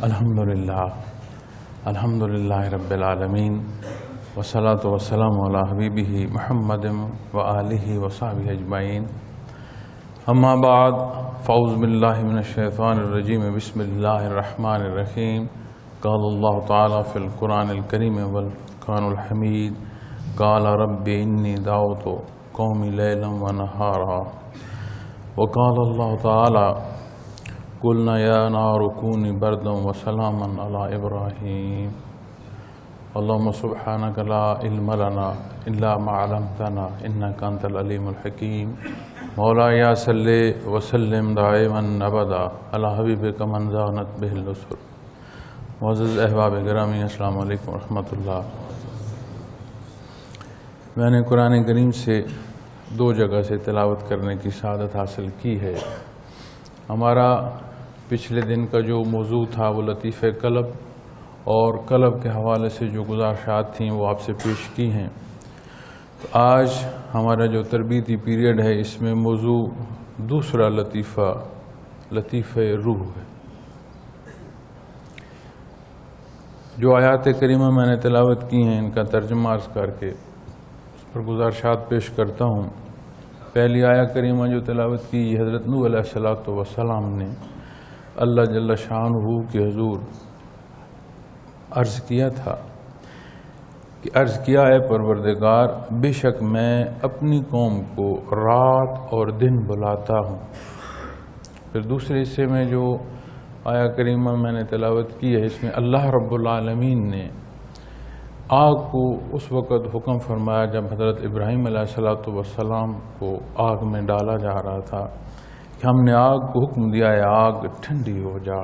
الحمدللہ رب العالمین والصلاة والسلام علی حبیبہ محمد وآلہ وصحبہ اجمعین اما بعد فاعوذ باللہ من الشیطان الرجیم بسم اللہ الرحمن الرحیم قال اللہ تعالی فی القرآن الکریم والفرقان الحمید قال رب انی دعوت قومی لیلا ونہارا وقال اللہ تعالی قلنا یا نار کونی بردا وسلاما علی ابراہیم اللہم سبحانک لا علم لنا الا ما علمتنا انک انت العلیم الحکیم مولا یا صلی وسلم دائما ابدا علی حبیبک من زانت بہ النصر۔ معزز احباب گرامی، السلام علیکم ورحمۃ اللہ۔ میں نے قرآن کریم سے 2 جگہ سے تلاوت کرنے کی سعادت حاصل کی ہے۔ ہمارا پچھلے دن کا جو موضوع تھا وہ لطیفہ قلب اور قلب کے حوالے سے جو گزارشات تھیں وہ آپ سے پیش کی ہیں۔ تو آج ہمارا جو تربیتی پیریڈ ہے اس میں موضوع دوسرا لطیفہ روح ہے۔ جو آیات کریمہ میں نے تلاوت کی ہیں ان کا ترجمہ عرض کر کے اس پر گزارشات پیش کرتا ہوں۔ پہلی آیہ کریمہ جو تلاوت کی یہ حضرت نوح علیہ السلام نے اللہ جل شانہ کے حضور عرض کیا تھا کہ عرض کیا ہے پروردگار، بے شک میں اپنی قوم کو رات اور دن بلاتا ہوں۔ پھر دوسرے حصے میں جو آیہ کریمہ میں نے تلاوت کی ہے اس میں اللہ رب العالمین نے آگ کو اس وقت حکم فرمایا جب حضرت ابراہیم علیہ السلام کو آگ میں ڈالا جا رہا تھا کہ ہم نے آگ کو حکم دیا ہے آگ ٹھنڈی ہو جا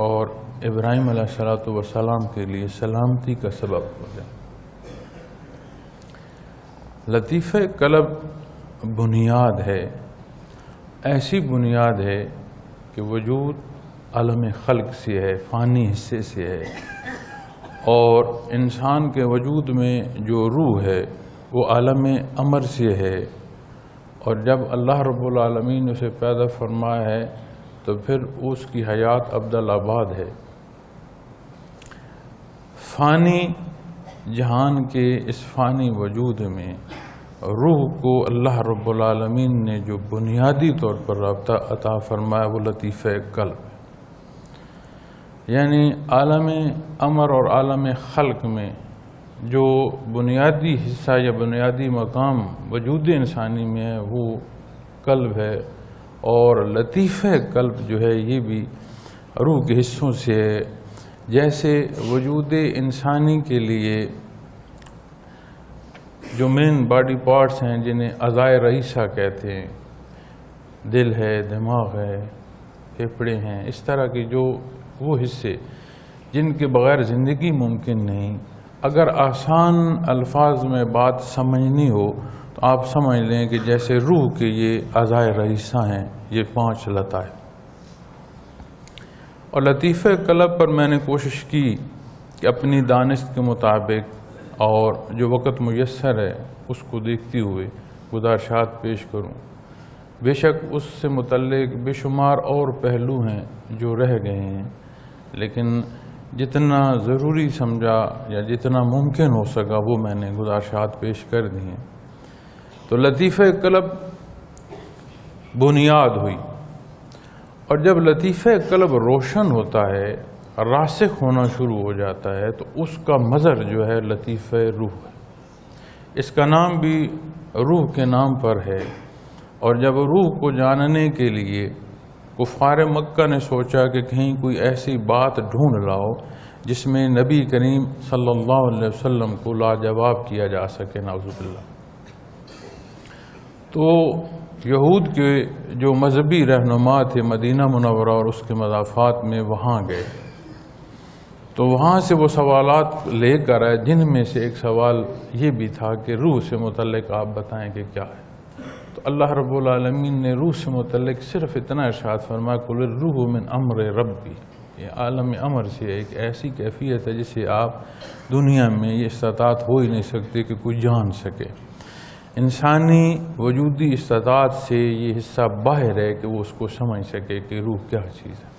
اور ابراہیم علیہ السلام کے لیے سلامتی کا سبب ہو جائے۔ لطیفہ قلب بنیاد ہے، ایسی بنیاد ہے کہ وجود عالم خلق سے ہے، فانی حصے سے ہے، اور انسان کے وجود میں جو روح ہے وہ عالم امر سے ہے، اور جب اللہ رب العالمین نے اسے پیدا فرمایا ہے تو پھر اس کی حیات ابدل آباد ہے۔ فانی جہان کے اس فانی وجود میں روح کو اللہ رب العالمین نے جو بنیادی طور پر رابطہ عطا فرمایا وہ لطیفہ قلب ہے۔ یعنی عالم امر اور عالم خلق میں جو بنیادی حصہ یا بنیادی مقام وجود انسانی میں ہے وہ قلب ہے، اور لطیفہ قلب جو ہے یہ بھی روح کے حصوں سے ہے۔ جیسے وجود انسانی کے لیے جو مین باڈی پارٹس ہیں جنہیں اعضائے رئیسہ کہتے ہیں، دل ہے، دماغ ہے، پھیپھڑے ہیں، اس طرح کے جو وہ حصے جن کے بغیر زندگی ممکن نہیں، اگر آسان الفاظ میں بات سمجھنی ہو تو آپ سمجھ لیں کہ جیسے روح کے یہ اعضائے رئیسہ ہیں، یہ 5 لطائف۔ اور لطیفہ قلب پر میں نے کوشش کی کہ اپنی دانست کے مطابق اور جو وقت میسر ہے اس کو دیکھتے ہوئے گزارشات پیش کروں۔ بے شک اس سے متعلق بے شمار اور پہلو ہیں جو رہ گئے ہیں، لیکن جتنا ضروری سمجھا یا جتنا ممکن ہو سکا وہ میں نے گزارشات پیش کر دی ہیں۔ تو لطیفہ قلب بنیاد ہوئی، اور جب لطیفہ قلب روشن ہوتا ہے، راسخ ہونا شروع ہو جاتا ہے تو اس کا مظہر جو ہے لطیفہ روح ہے۔ اس کا نام بھی روح کے نام پر ہے، اور جب روح کو جاننے کے لیے کفار مکہ نے سوچا کہ کہیں کوئی ایسی بات ڈھونڈ لاؤ جس میں نبی کریم صلی اللہ علیہ وسلم کو لاجواب کیا جا سکے، نعوذ باللہ، تو یہود کے جو مذہبی رہنما تھے مدینہ منورہ اور اس کے مضافات میں وہاں گئے، تو وہاں سے وہ سوالات لے کر آئے، جن میں سے ایک سوال یہ بھی تھا کہ روح سے متعلق آپ بتائیں کہ کیا ہے۔ تو اللہ رب العالمین نے روح سے متعلق صرف اتنا ارشاد فرمایا قل الروح من امر ربی، یہ عالم امر سے ایک ایسی کیفیت ہے جسے آپ دنیا میں یہ استطاعت ہو ہی نہیں سکتے کہ کوئی جان سکے۔ انسانی وجودی استطاعت سے یہ حصہ باہر ہے کہ وہ اس کو سمجھ سکے کہ روح کیا چیز ہے۔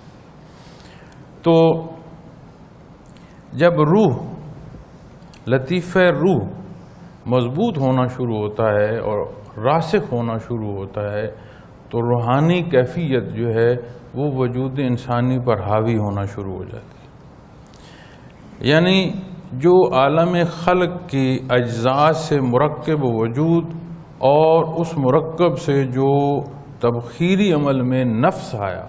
تو جب روح لطیفہ روح مضبوط ہونا شروع ہوتا ہے اور راسخ ہونا شروع ہوتا ہے تو روحانی کیفیت جو ہے وہ وجود انسانی پر حاوی ہونا شروع ہو جاتی ہے. یعنی جو عالم خلق کی اجزاء سے مرکب وجود اور اس مرکب سے جو تبخیری عمل میں نفس آیا،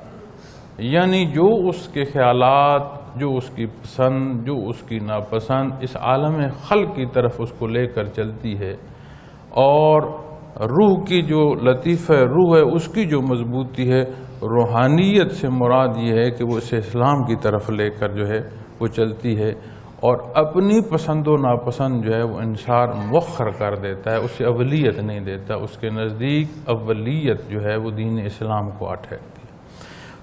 یعنی جو اس کے خیالات، جو اس کی پسند، جو اس کی ناپسند اس عالم خلق کی طرف اس کو لے کر چلتی ہے، اور روح کی جو لطیفہ روح ہے اس کی جو مضبوطی ہے، روحانیت سے مراد یہ ہے کہ وہ اسے اسلام کی طرف لے کر جو ہے وہ چلتی ہے، اور اپنی پسند و ناپسند جو ہے وہ انسان مؤخر کر دیتا ہے، اسے اولیت نہیں دیتا. اس کے نزدیک اولیت جو ہے وہ دین اسلام کو ٹھہرتی ہے.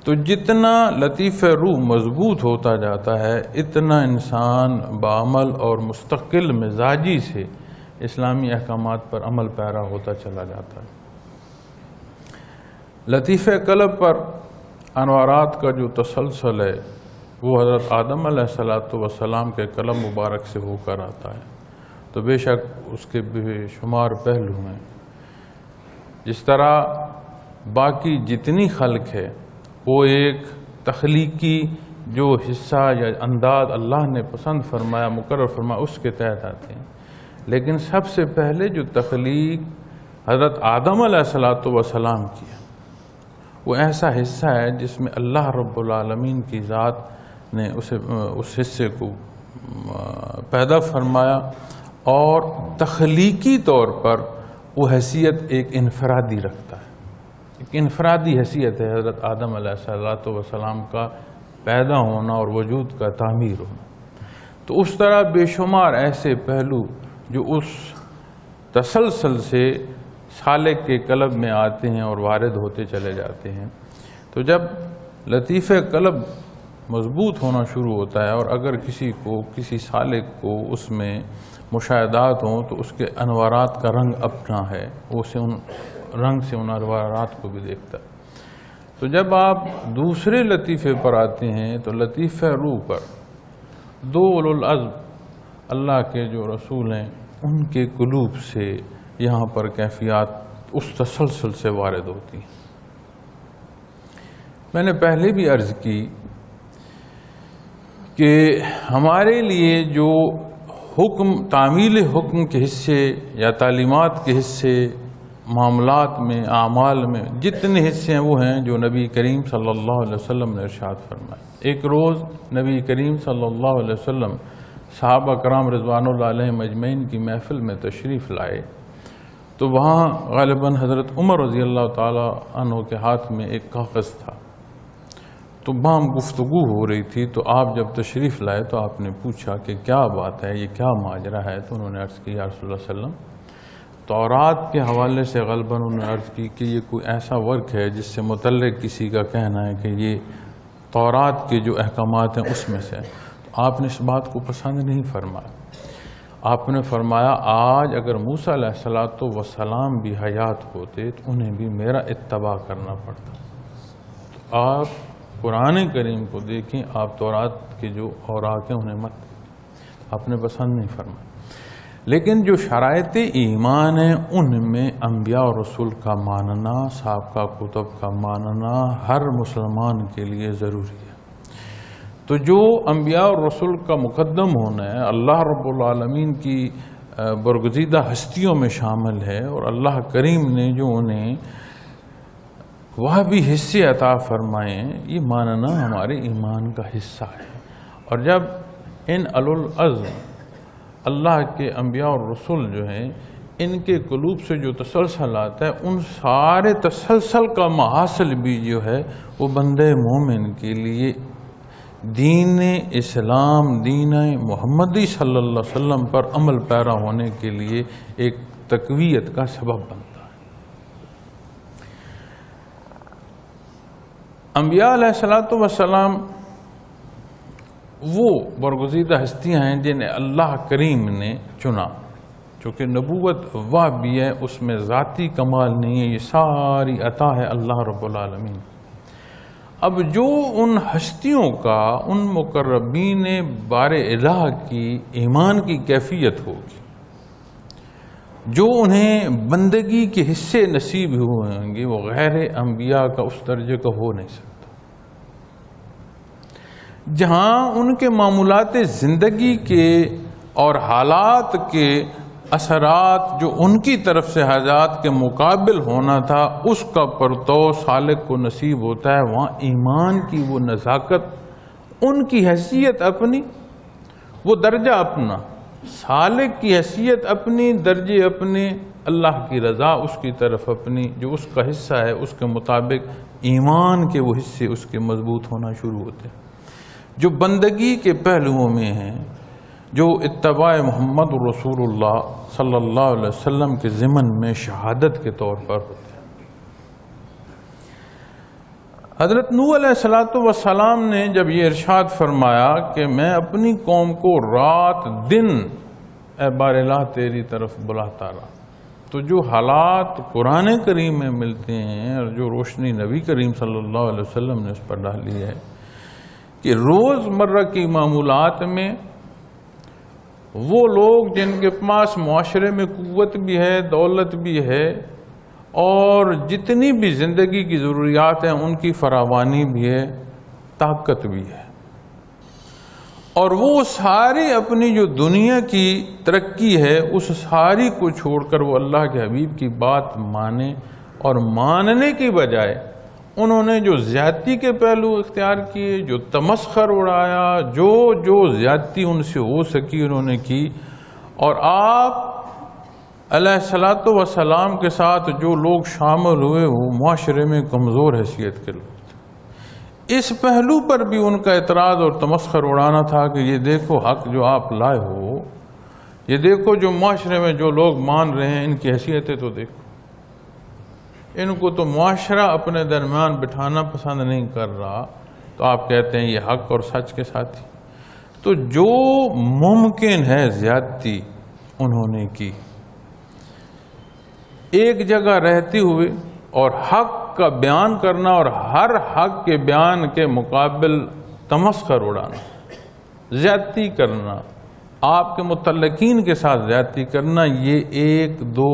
تو جتنا لطیفہ روح مضبوط ہوتا جاتا ہے اتنا انسان بعمل اور مستقل مزاجی سے اسلامی احکامات پر عمل پیرا ہوتا چلا جاتا ہے. لطیفہ قلب پر انوارات کا جو تسلسل ہے وہ حضرت آدم علیہ السلام کے قلم مبارک سے ہو کر آتا ہے. تو بے شک اس کے بے شمار پہلو ہیں. جس طرح باقی جتنی خلق ہے وہ ایک تخلیقی جو حصہ یا انداز اللہ نے پسند فرمایا، مقرر فرمایا، اس کے تحت آتے ہیں. لیکن سب سے پہلے جو تخلیق حضرت آدم علیہ السلام کی ہے وہ ایسا حصہ ہے جس میں اللہ رب العالمین کی ذات نے اس حصے کو پیدا فرمایا، اور تخلیقی طور پر وہ حیثیت ایک انفرادی رکھتا ہے. ایک انفرادی حیثیت ہے حضرت آدم علیہ السلام کا پیدا ہونا اور وجود کا تعمیر ہونا. تو اس طرح بے شمار ایسے پہلو جو اس تسلسل سے سالک کے قلب میں آتے ہیں اور وارد ہوتے چلے جاتے ہیں. تو جب لطیفہ قلب مضبوط ہونا شروع ہوتا ہے اور اگر کسی سالک کو اس میں مشاہدات ہوں تو اس کے انوارات کا رنگ اپنا ہے، وہ ان رنگ سے ان انوارات کو بھی دیکھتا ہے. تو جب آپ دوسرے لطیفے پر آتے ہیں تو لطیفہ روح پر دو اولو العزم اللہ کے جو رسول ہیں ان کے قلوب سے یہاں پر کیفیات اس تسلسل سے وارد ہوتی ہیں. میں نے پہلے بھی عرض کی کہ ہمارے لیے جو حکم، تعمیل حکم کے حصے یا تعلیمات کے حصے معاملات میں، اعمال میں جتنے حصے ہیں وہ ہیں جو نبی کریم صلی اللہ علیہ وسلم نے ارشاد فرمائے. ایک روز نبی کریم صلی اللہ علیہ وسلم صحابہ کرام رضوان اللہ علیہم اجمعین کی محفل میں تشریف لائے تو وہاں غالباً حضرت عمر رضی اللہ تعالی عنہ کے ہاتھ میں ایک کاغذ تھا. تو وہاں گفتگو ہو رہی تھی. تو آپ جب تشریف لائے تو آپ نے پوچھا کہ کیا بات ہے، یہ کیا ماجرا ہے؟ تو انہوں نے عرض کی یا رسول اللہ صلی اللہ علیہ وسلم تورات کے حوالے سے غالباً انہوں نے عرض کی کہ یہ کوئی ایسا ورک ہے جس سے متعلق کسی کا کہنا ہے کہ یہ تورات کے جو احکامات ہیں اس میں سے. تو آپ نے اس بات کو پسند نہیں فرمایا. آپ نے فرمایا آج اگر موسیٰ علیہ السلام بھی حیات ہوتے تو انہیں بھی میرا اتباع کرنا پڑتا. تو آپ قرآن کریم کو دیکھیں، آپ تورات کے جو اوراق ہیں انہیں مت دیکھیں. آپ نے پسند نہیں فرمایا. لیکن جو شرائط ایمان ہیں ان میں انبیاء اور رسول کا ماننا، سابقہ کتب کا ماننا ہر مسلمان کے لیے ضروری ہے. تو جو انبیاء اور رسول کا مقدم ہونا ہے اللہ رب العالمین کی برگزیدہ ہستیوں میں شامل ہے، اور اللہ کریم نے جو انہیں وہ بھی حصے عطا فرمائے یہ ماننا ہمارے ایمان کا حصہ ہے. اور جب ان اولو العزم اللہ کے انبیاء اور رسول جو ہیں ان کے قلوب سے جو تسلسل آتا ہے ان سارے تسلسل کا محاصل بھی جو ہے وہ بندہ مومن کے لیے دین اسلام، دین محمدی صلی اللہ علیہ وسلم پر عمل پیرا ہونے کے لیے ایک تقویت کا سبب بنتا ہے. انبیاء علیہ السلام وہ برگزیدہ ہستیاں ہیں جنہیں اللہ کریم نے چنا. چونکہ نبوت وہ بھی ہے، اس میں ذاتی کمال نہیں ہے، یہ ساری عطا ہے اللہ رب العالمین. اب جو ان ہستیوں کا ان مقربین بار الہ کی ایمان کی کیفیت ہوگی، جو انہیں بندگی کے حصے نصیب ہوئے ہوں گے، وہ غیر انبیاء کا اس درجے کا ہو نہیں سکتا۔ جہاں ان کے معمولات زندگی کے اور حالات کے اثرات جو ان کی طرف سے حاجات کے مقابل ہونا تھا، اس کا پرتو سالک کو نصیب ہوتا ہے، وہاں ایمان کی وہ نزاکت، ان کی حیثیت اپنی، وہ درجہ اپنا، سالک کی حیثیت اپنی، درجے اپنے، اللہ کی رضا اس کی طرف اپنی، جو اس کا حصہ ہے اس کے مطابق ایمان کے وہ حصے اس کے مضبوط ہونا شروع ہوتے ہیں، جو بندگی کے پہلوؤں میں ہیں، جو اتباع محمد رسول اللہ صلی اللہ علیہ وسلم کے ضمن میں شہادت کے طور پر ہوتے ہیں۔ حضرت نوح علیہ السلام نے جب یہ ارشاد فرمایا کہ میں اپنی قوم کو رات دن اے بار الہ تیری طرف بلاتا رہا، تو جو حالات قرآن کریم میں ملتے ہیں اور جو روشنی نبی کریم صلی اللہ علیہ وسلم نے اس پر ڈالی ہے کہ روز مرہ کی معمولات میں وہ لوگ جن کے پاس معاشرے میں قوت بھی ہے، دولت بھی ہے، اور جتنی بھی زندگی کی ضروریات ہیں ان کی فراوانی بھی ہے، طاقت بھی ہے، اور وہ ساری اپنی جو دنیا کی ترقی ہے اس ساری کو چھوڑ کر وہ اللہ کے حبیب کی بات مانے، اور ماننے کی بجائے انہوں نے جو زیادتی کے پہلو اختیار کیے، جو تمسخر اڑایا، جو زیادتی ان سے ہو سکی انہوں نے کی، اور آپ علیہ الصلوۃ والسلام کے ساتھ جو لوگ شامل ہوئے وہ معاشرے میں کمزور حیثیت کے لوگ تھے، اس پہلو پر بھی ان کا اعتراض اور تمسخر اڑانا تھا کہ یہ دیکھو حق جو آپ لائے ہو، یہ دیکھو جو معاشرے میں جو لوگ مان رہے ہیں ان کی حیثیتیں تو دیکھو، ان کو تو معاشرہ اپنے درمیان بٹھانا پسند نہیں کر رہا، تو آپ کہتے ہیں یہ حق اور سچ کے ساتھی۔ تو جو ممکن ہے زیادتی انہوں نے کی، ایک جگہ رہتے ہوئے اور حق کا بیان کرنا اور ہر حق کے بیان کے مقابل تمسخر اڑانا، زیادتی کرنا، آپ کے متعلقین کے ساتھ زیادتی کرنا، یہ 1 2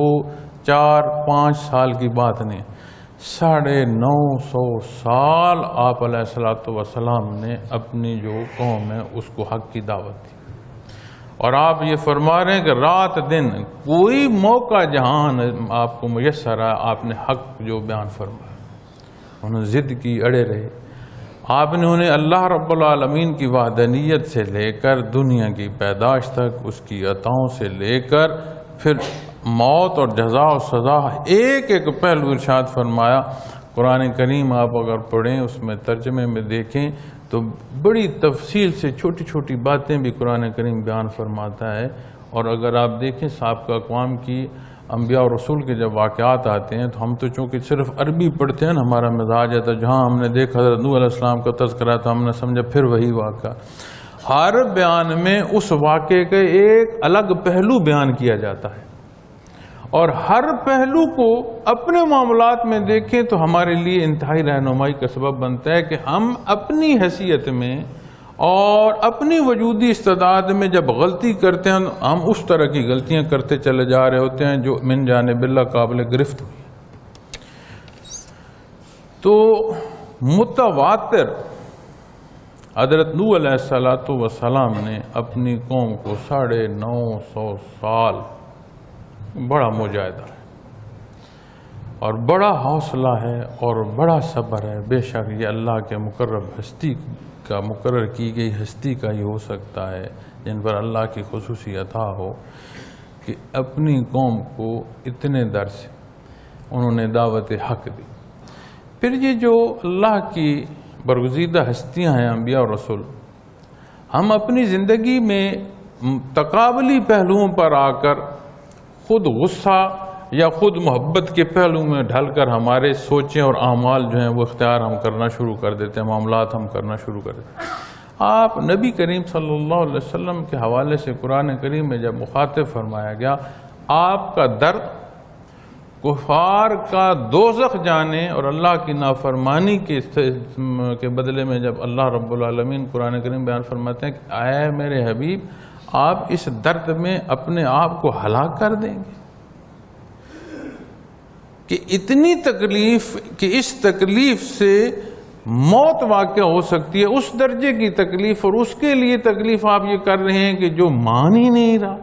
4 5 سال کی بات نہیں، 950 سال آپ علیہ السلام نے اپنی جو قوم ہے اس کو حق کی دعوت دی، اور آپ یہ فرما رہے ہیں کہ رات دن کوئی موقع جہاں آپ کو میسر ہے آپ نے حق جو بیان فرمایا، انہوں نے ضد کی، اڑے رہے، آپ نے انہیں اللہ رب العالمین کی وحدانیت سے لے کر دنیا کی پیدائش تک، اس کی عطاؤں سے لے کر پھر موت اور جزا و سزا، ایک ایک پہلو ارشاد فرمایا۔ قرآن کریم آپ اگر پڑھیں اس میں ترجمے میں دیکھیں تو بڑی تفصیل سے چھوٹی چھوٹی باتیں بھی قرآن کریم بیان فرماتا ہے، اور اگر آپ دیکھیں سابقہ اقوام کی انبیاء اور رسول کے جب واقعات آتے ہیں تو ہم تو چونکہ صرف عربی پڑھتے ہیں نا، ہمارا مزاج ہے، تو جہاں ہم نے دیکھا حضرت نوح علیہ السلام کا تذکرہ تو ہم نے سمجھا پھر وہی واقعہ، ہر بیان میں اس واقعے کے ایک الگ پہلو بیان کیا جاتا ہے، اور ہر پہلو کو اپنے معاملات میں دیکھیں تو ہمارے لیے انتہائی رہنمائی کا سبب بنتا ہے کہ ہم اپنی حیثیت میں اور اپنی وجودی استعداد میں جب غلطی کرتے ہیں ہم اس طرح کی غلطیاں کرتے چلے جا رہے ہوتے ہیں جو من جانب اللہ قابل گرفت ہوئی۔ تو متواتر حضرت نوح علیہ السلام نے اپنی قوم کو 950 سال بڑا مجاہدہ ہے اور بڑا حوصلہ ہے اور بڑا صبر ہے، بے شک یہ اللہ کے مقرب ہستی کا مقرر کی گئی ہستی کا ہی ہو سکتا ہے جن پر اللہ کی خصوصی عطا ہو کہ اپنی قوم کو اتنے درس انہوں نے دعوت حق دی۔ پھر یہ جو اللہ کی برگزیدہ ہستیاں ہیں انبیاء اور رسول، ہم اپنی زندگی میں تقابلی پہلوؤں پر آ کر خود غصہ یا خود محبت کے پہلو میں ڈھل کر ہمارے سوچیں اور اعمال جو ہیں وہ اختیار ہم کرنا شروع کر دیتے ہیں، معاملات ہم کرنا شروع کر دیتے ہیں۔ آپ نبی کریم صلی اللہ علیہ وسلم کے حوالے سے قرآن کریم میں جب مخاطب فرمایا گیا، آپ کا درد کفار کا دوزخ جانے اور اللہ کی نافرمانی کے بدلے میں جب اللہ رب العالمین قرآن کریم بیان فرماتے ہیں کہ اے میرے حبیب آپ اس درد میں اپنے آپ کو ہلاک کر دیں گے، کہ اتنی تکلیف کہ اس تکلیف سے موت واقع ہو سکتی ہے، اس درجے کی تکلیف، اور اس کے لیے تکلیف آپ یہ کر رہے ہیں کہ جو مان ہی نہیں رہا،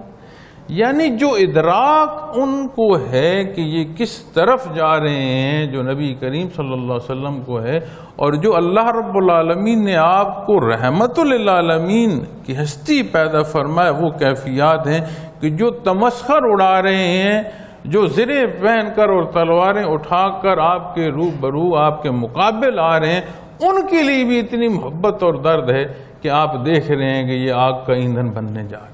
یعنی جو ادراک ان کو ہے کہ یہ کس طرف جا رہے ہیں، جو نبی کریم صلی اللہ علیہ وسلم کو ہے، اور جو اللہ رب العالمین نے آپ کو رحمت للعالمین کی ہستی پیدا فرمائے، وہ کیفیات ہیں کہ جو تمسخر اڑا رہے ہیں، جو زریں پہن کر اور تلواریں اٹھا کر آپ کے روبرو آپ کے مقابل آ رہے ہیں، ان کے لیے بھی اتنی محبت اور درد ہے کہ آپ دیکھ رہے ہیں کہ یہ آگ کا ایندھن بننے جا رہے ہیں۔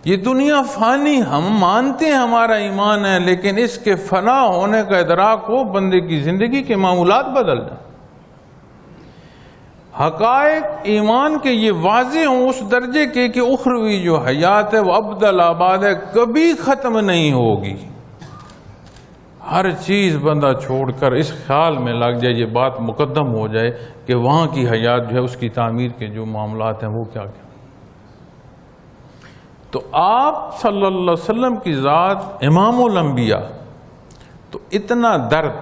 یہ دنیا فانی، ہم مانتے ہیں ہمارا ایمان ہے، لیکن اس کے فنا ہونے کا ادراک ہو، بندے کی زندگی کے معمولات بدل جائیں، حقائق ایمان کے یہ واضح ہوں اس درجے کے کہ اخروی جو حیات ہے وہ ابدل آباد ہے، کبھی ختم نہیں ہوگی۔ ہر چیز بندہ چھوڑ کر اس خیال میں لگ جائے، یہ بات مقدم ہو جائے کہ وہاں کی حیات جو ہے اس کی تعمیر کے جو معاملات ہیں وہ کیا کیا۔ تو آپ صلی اللہ علیہ وسلم کی ذات امام الانبیاء، تو اتنا درد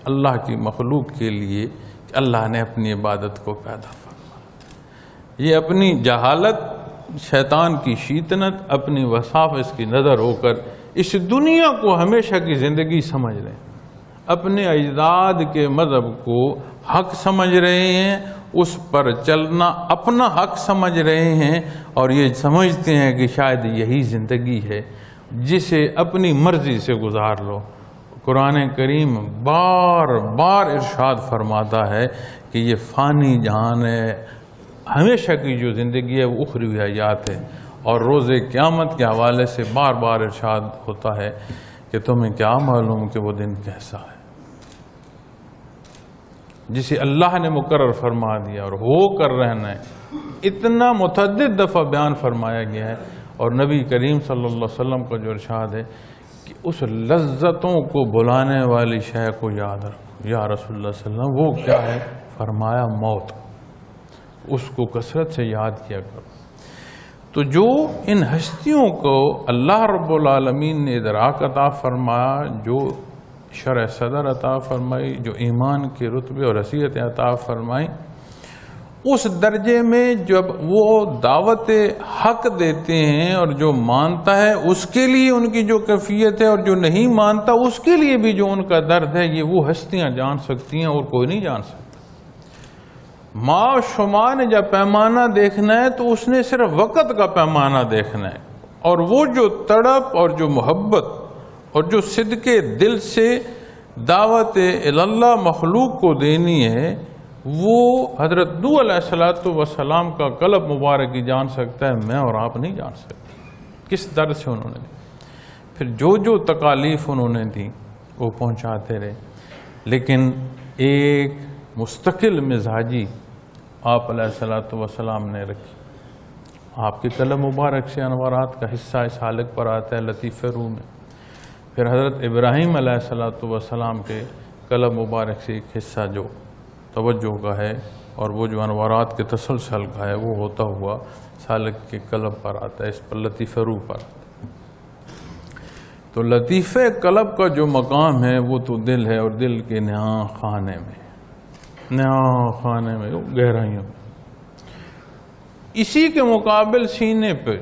اللہ کی مخلوق کے لیے کہ اللہ نے اپنی عبادت کو پیدا فرمایا۔ یہ اپنی جہالت، شیطان کی شیطنت، اپنی وساوس کی نظر ہو کر اس دنیا کو ہمیشہ کی زندگی سمجھ رہے ہیں، اپنے اجداد کے مذہب کو حق سمجھ رہے ہیں، اس پر چلنا اپنا حق سمجھ رہے ہیں، اور یہ سمجھتے ہیں کہ شاید یہی زندگی ہے جسے اپنی مرضی سے گزار لو۔ قرآن کریم بار بار ارشاد فرماتا ہے کہ یہ فانی جہان ہے، ہمیشہ کی جو زندگی ہے وہ اخروی حیات ہے، اور روز قیامت کے حوالے سے بار بار ارشاد ہوتا ہے کہ تمہیں کیا معلوم کہ وہ دن کیسا ہے، جسے اللہ نے مقرر فرما دیا اور ہو کر رہنا ہے۔ اتنا متعدد دفعہ بیان فرمایا گیا ہے، اور نبی کریم صلی اللہ علیہ وسلم کا جو ارشاد ہے کہ اس لذتوں کو بلانے والی شے کو یاد رکھو یا رسول اللہ صلی اللہ علیہ وسلم، وہ کیا ہے؟ فرمایا موت، اس کو کثرت سے یاد کیا کرو۔ تو جو ان ہستیوں کو اللہ رب العالمین نے ادراک عطا فرمایا، جو شرع صدر عطا فرمائی، جو ایمان کے رتبے اور حیثیت عطا فرمائی، اس درجے میں جب وہ دعوت حق دیتے ہیں، اور جو مانتا ہے اس کے لیے ان کی جو کیفیت ہے، اور جو نہیں مانتا اس کے لیے بھی جو ان کا درد ہے، یہ وہ ہستیاں جان سکتی ہیں اور کوئی نہیں جان سکتا۔ ماں شمار نے جب پیمانہ دیکھنا ہے تو اس نے صرف وقت کا پیمانہ دیکھنا ہے، اور وہ جو تڑپ اور جو محبت اور جو صدقے دل سے دعوت اللہ مخلوق کو دینی ہے، وہ حضرت نوح علیہ السلام کا قلب مبارک ہی جان سکتا ہے، میں اور آپ نہیں جان سکتے کس درد سے انہوں نے دی۔ پھر جو تکالیف انہوں نے دی وہ پہنچاتے رہے، لیکن ایک مستقل مزاجی آپ علیہ السلام نے رکھی۔ آپ کے قلم مبارک سے انوارات کا حصہ اس حالق پر آتا ہے لطیف روح میں۔ پھر حضرت ابراہیم علیہ السلام کے قلم مبارک سے ایک حصہ جو توجہ کا ہے، اور وہ جو انوارات کے تسلسل کا ہے، وہ ہوتا ہوا سالک کے قلب پر آتا ہے، اس پر لطیف روح پر آتا ہے۔ تو لطیف قلب کا جو مقام ہے وہ تو دل ہے، اور دل کے نہاں خانے میں گہرائیوں میں، اسی کے مقابل سینے پہ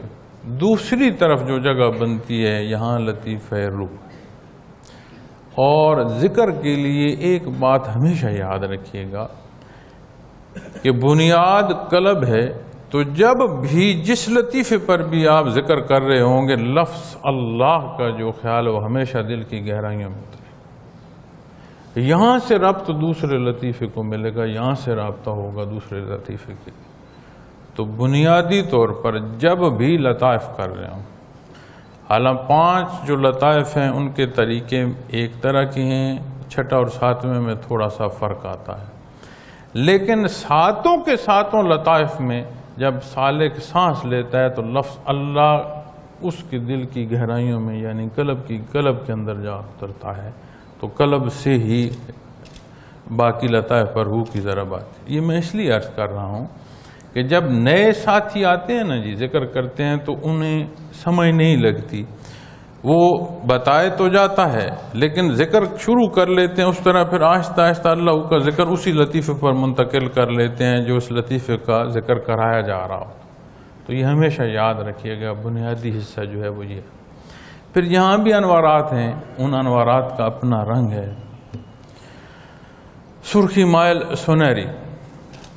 دوسری طرف جو جگہ بنتی ہے، یہاں لطیف روح۔ اور ذکر کے لیے ایک بات ہمیشہ یاد رکھیے گا کہ بنیاد قلب ہے، تو جب بھی جس لطیفے پر بھی آپ ذکر کر رہے ہوں گے، لفظ اللہ کا جو خیال ہے وہ ہمیشہ دل کی گہرائیوں میں اترے۔ یہاں سے ربط دوسرے لطیفے کو ملے گا، یہاں سے رابطہ ہوگا دوسرے لطیفے کے۔ تو بنیادی طور پر جب بھی لطائف کر رہے ہوں، حالانکہ 5 جو لطائف ہیں ان کے طریقے ایک طرح کے ہیں، 6 اور 7 میں تھوڑا سا فرق آتا ہے، لیکن 7 کے 7 لطائف میں جب سالک سانس لیتا ہے تو لفظ اللہ اس کے دل کی گہرائیوں میں یعنی قلب کے اندر جا اترتا ہے تو قلب سے ہی باقی لطائف پر روح کی ذرا بات. یہ میں اس لیے عرض کر رہا ہوں کہ جب نئے ساتھی آتے ہیں نا جی ذکر کرتے ہیں تو انہیں سمجھ نہیں لگتی. وہ بتائے تو جاتا ہے لیکن ذکر شروع کر لیتے ہیں اس طرح، پھر آہستہ آہستہ اللہ کا ذکر اسی لطیفے پر منتقل کر لیتے ہیں جو اس لطیفے کا ذکر کرایا جا رہا ہو. تو یہ ہمیشہ یاد رکھیے گا، بنیادی حصہ جو ہے وہ یہ. پھر یہاں بھی انوارات ہیں، ان انوارات کا اپنا رنگ ہے. سرخی مائل سنہری،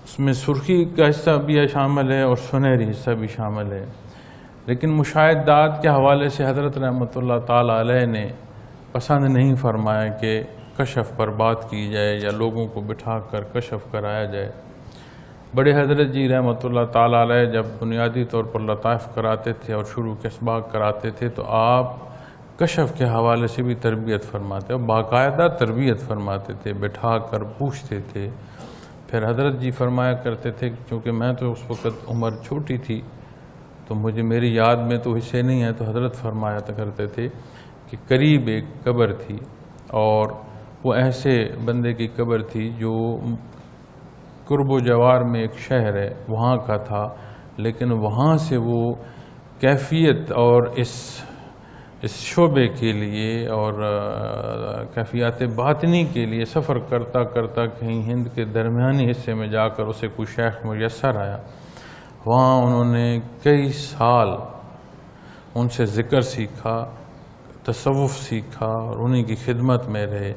اس میں سرخی کا حصہ بھی شامل ہے اور سنہری حصہ بھی شامل ہے. لیکن مشاہدات کے حوالے سے حضرت رحمۃ اللہ تعالی علیہ نے پسند نہیں فرمایا کہ کشف پر بات کی جائے یا لوگوں کو بٹھا کر کشف کرایا جائے. بڑے حضرت جی رحمۃ اللہ تعالی علیہ جب بنیادی طور پر لطائف کراتے تھے اور شروع کے اسباق کراتے تھے تو آپ کشف کے حوالے سے بھی تربیت فرماتے اور باقاعدہ تربیت فرماتے تھے، بٹھا کر پوچھتے تھے. پھر حضرت جی فرمایا کرتے تھے چونکہ میں تو اس وقت عمر چھوٹی تھی تو مجھے میری یاد میں تو حصے نہیں ہے، تو حضرت فرمایا کرتے تھے کہ قریب ایک قبر تھی اور وہ ایسے بندے کی قبر تھی جو قرب و جوار میں ایک شہر ہے وہاں کا تھا، لیکن وہاں سے وہ کیفیت اور اس شعبے کے لیے اور کیفیات باطنی کے لیے سفر کرتا کرتا کہیں ہند کے درمیانی حصے میں جا کر اسے کوئی شیخ میسر آیا. وہاں انہوں نے کئی سال ان سے ذکر سیکھا، تصوف سیکھا اور انہی کی خدمت میں رہے.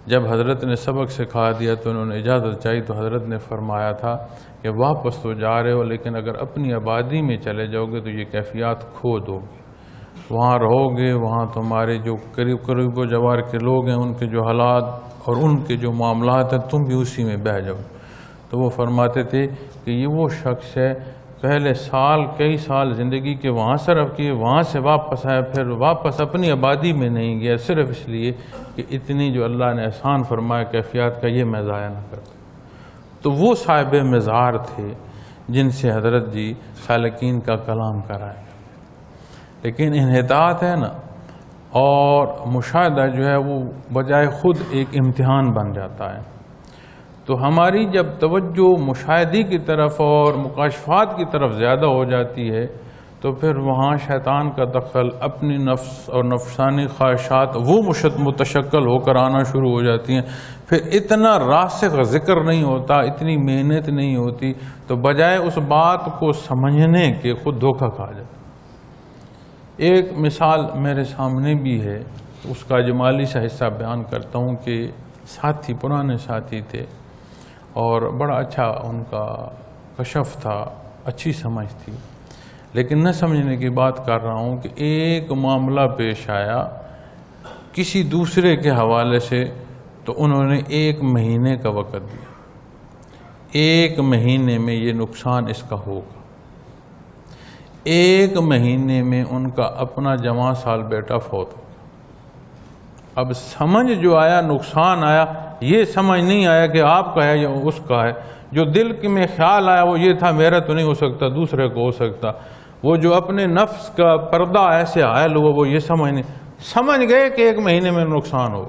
جب حضرت نے سبق سکھا دیا تو انہوں نے اجازت چاہی تو حضرت نے فرمایا تھا کہ واپس تو جا رہے ہو لیکن اگر اپنی آبادی میں چلے جاؤ گے تو یہ کیفیات کھو دو گے. وہاں رہو گے، وہاں تمہارے جو قریب و جوار کے لوگ ہیں ان کے جو حالات اور ان کے جو معاملات ہیں تم بھی اسی میں بہہ جاؤ. تو وہ فرماتے تھے کہ یہ وہ شخص ہے پہلے کئی سال زندگی کے وہاں صرف کیے، وہاں سے واپس آیا، پھر واپس اپنی آبادی میں نہیں گیا صرف اس لیے کہ اتنی جو اللہ نے احسان فرمایا کیفیات کا یہ میں ضائع نہ کرتا. تو وہ صاحب مزار تھے جن سے حضرت جی سالکین کا کلام کرائے. لیکن انحطاط ہے نا اور مشاہدہ جو ہے وہ بجائے خود ایک امتحان بن جاتا ہے. تو ہماری جب توجہ مشاہدی کی طرف اور مکاشفات کی طرف زیادہ ہو جاتی ہے تو پھر وہاں شیطان کا دخل، اپنی نفس اور نفسانی خواہشات وہ متشکل ہو کر آنا شروع ہو جاتی ہیں. پھر اتنا راسخ ذکر نہیں ہوتا، اتنی محنت نہیں ہوتی، تو بجائے اس بات کو سمجھنے کے خود دھوکہ کھا جاتا. ایک مثال میرے سامنے بھی ہے، اس کا جمالی سا حصہ بیان کرتا ہوں کہ پرانے ساتھی تھے اور بڑا اچھا ان کا کشف تھا، اچھی سمجھ تھی، لیکن نہ سمجھنے کی بات کر رہا ہوں کہ ایک معاملہ پیش آیا کسی دوسرے کے حوالے سے تو انہوں نے 1 مہینے کا وقت دیا. 1 مہینے میں یہ نقصان اس کا ہوگا. 1 مہینے میں ان کا اپنا جوان سال بیٹا فوت ہو. اب سمجھ جو آیا، نقصان آیا، یہ سمجھ نہیں آیا کہ آپ کا ہے یا اس کا ہے. جو دل میں خیال آیا وہ یہ تھا میرا تو نہیں ہو سکتا، دوسرے کو ہو سکتا. وہ جو اپنے نفس کا پردہ ایسے حائل ہوا وہ یہ سمجھ گئے کہ 1 مہینے میں نقصان ہو،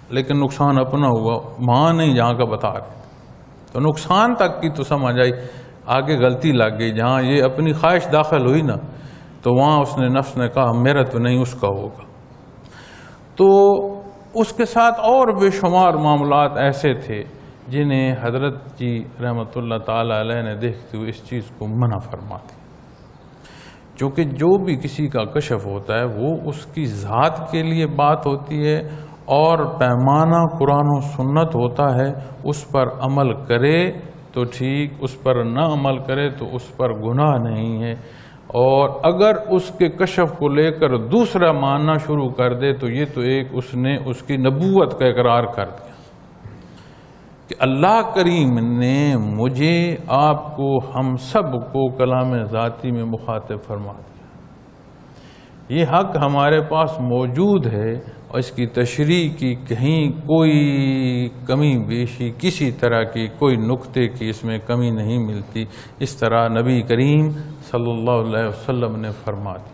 لیکن نقصان اپنا ہوا، وہاں نہیں جہاں کا بتا رہے. تو نقصان تک کی تو سمجھ آئی، آگے غلطی لگ گئی. جہاں یہ اپنی خواہش داخل ہوئی نا تو وہاں اس نے نفس نے کہا میرا تو نہیں، اس کا ہوگا. تو اس کے ساتھ اور بے شمار معاملات ایسے تھے جنہیں حضرت جی رحمۃ اللہ تعالی علیہ نے دیکھتے ہوئے اس چیز کو منع فرماتے. چونکہ جو بھی کسی کا کشف ہوتا ہے وہ اس کی ذات کے لیے بات ہوتی ہے اور پیمانہ قرآن و سنت ہوتا ہے. اس پر عمل کرے تو ٹھیک، اس پر نہ عمل کرے تو اس پر گناہ نہیں ہے. اور اگر اس کے کشف کو لے کر دوسرا ماننا شروع کر دے تو یہ تو اس نے اس کی نبوت کا اقرار کر دیا کہ اللہ کریم نے مجھے، آپ کو، ہم سب کو کلام ذاتی میں مخاطب فرما دیا. یہ حق ہمارے پاس موجود ہے اور اس کی تشریح کی کہیں کوئی کمی بیشی، کسی طرح کی کوئی نقطے کی اس میں کمی نہیں ملتی، اس طرح نبی کریم صلی اللہ علیہ وسلم نے فرما دی.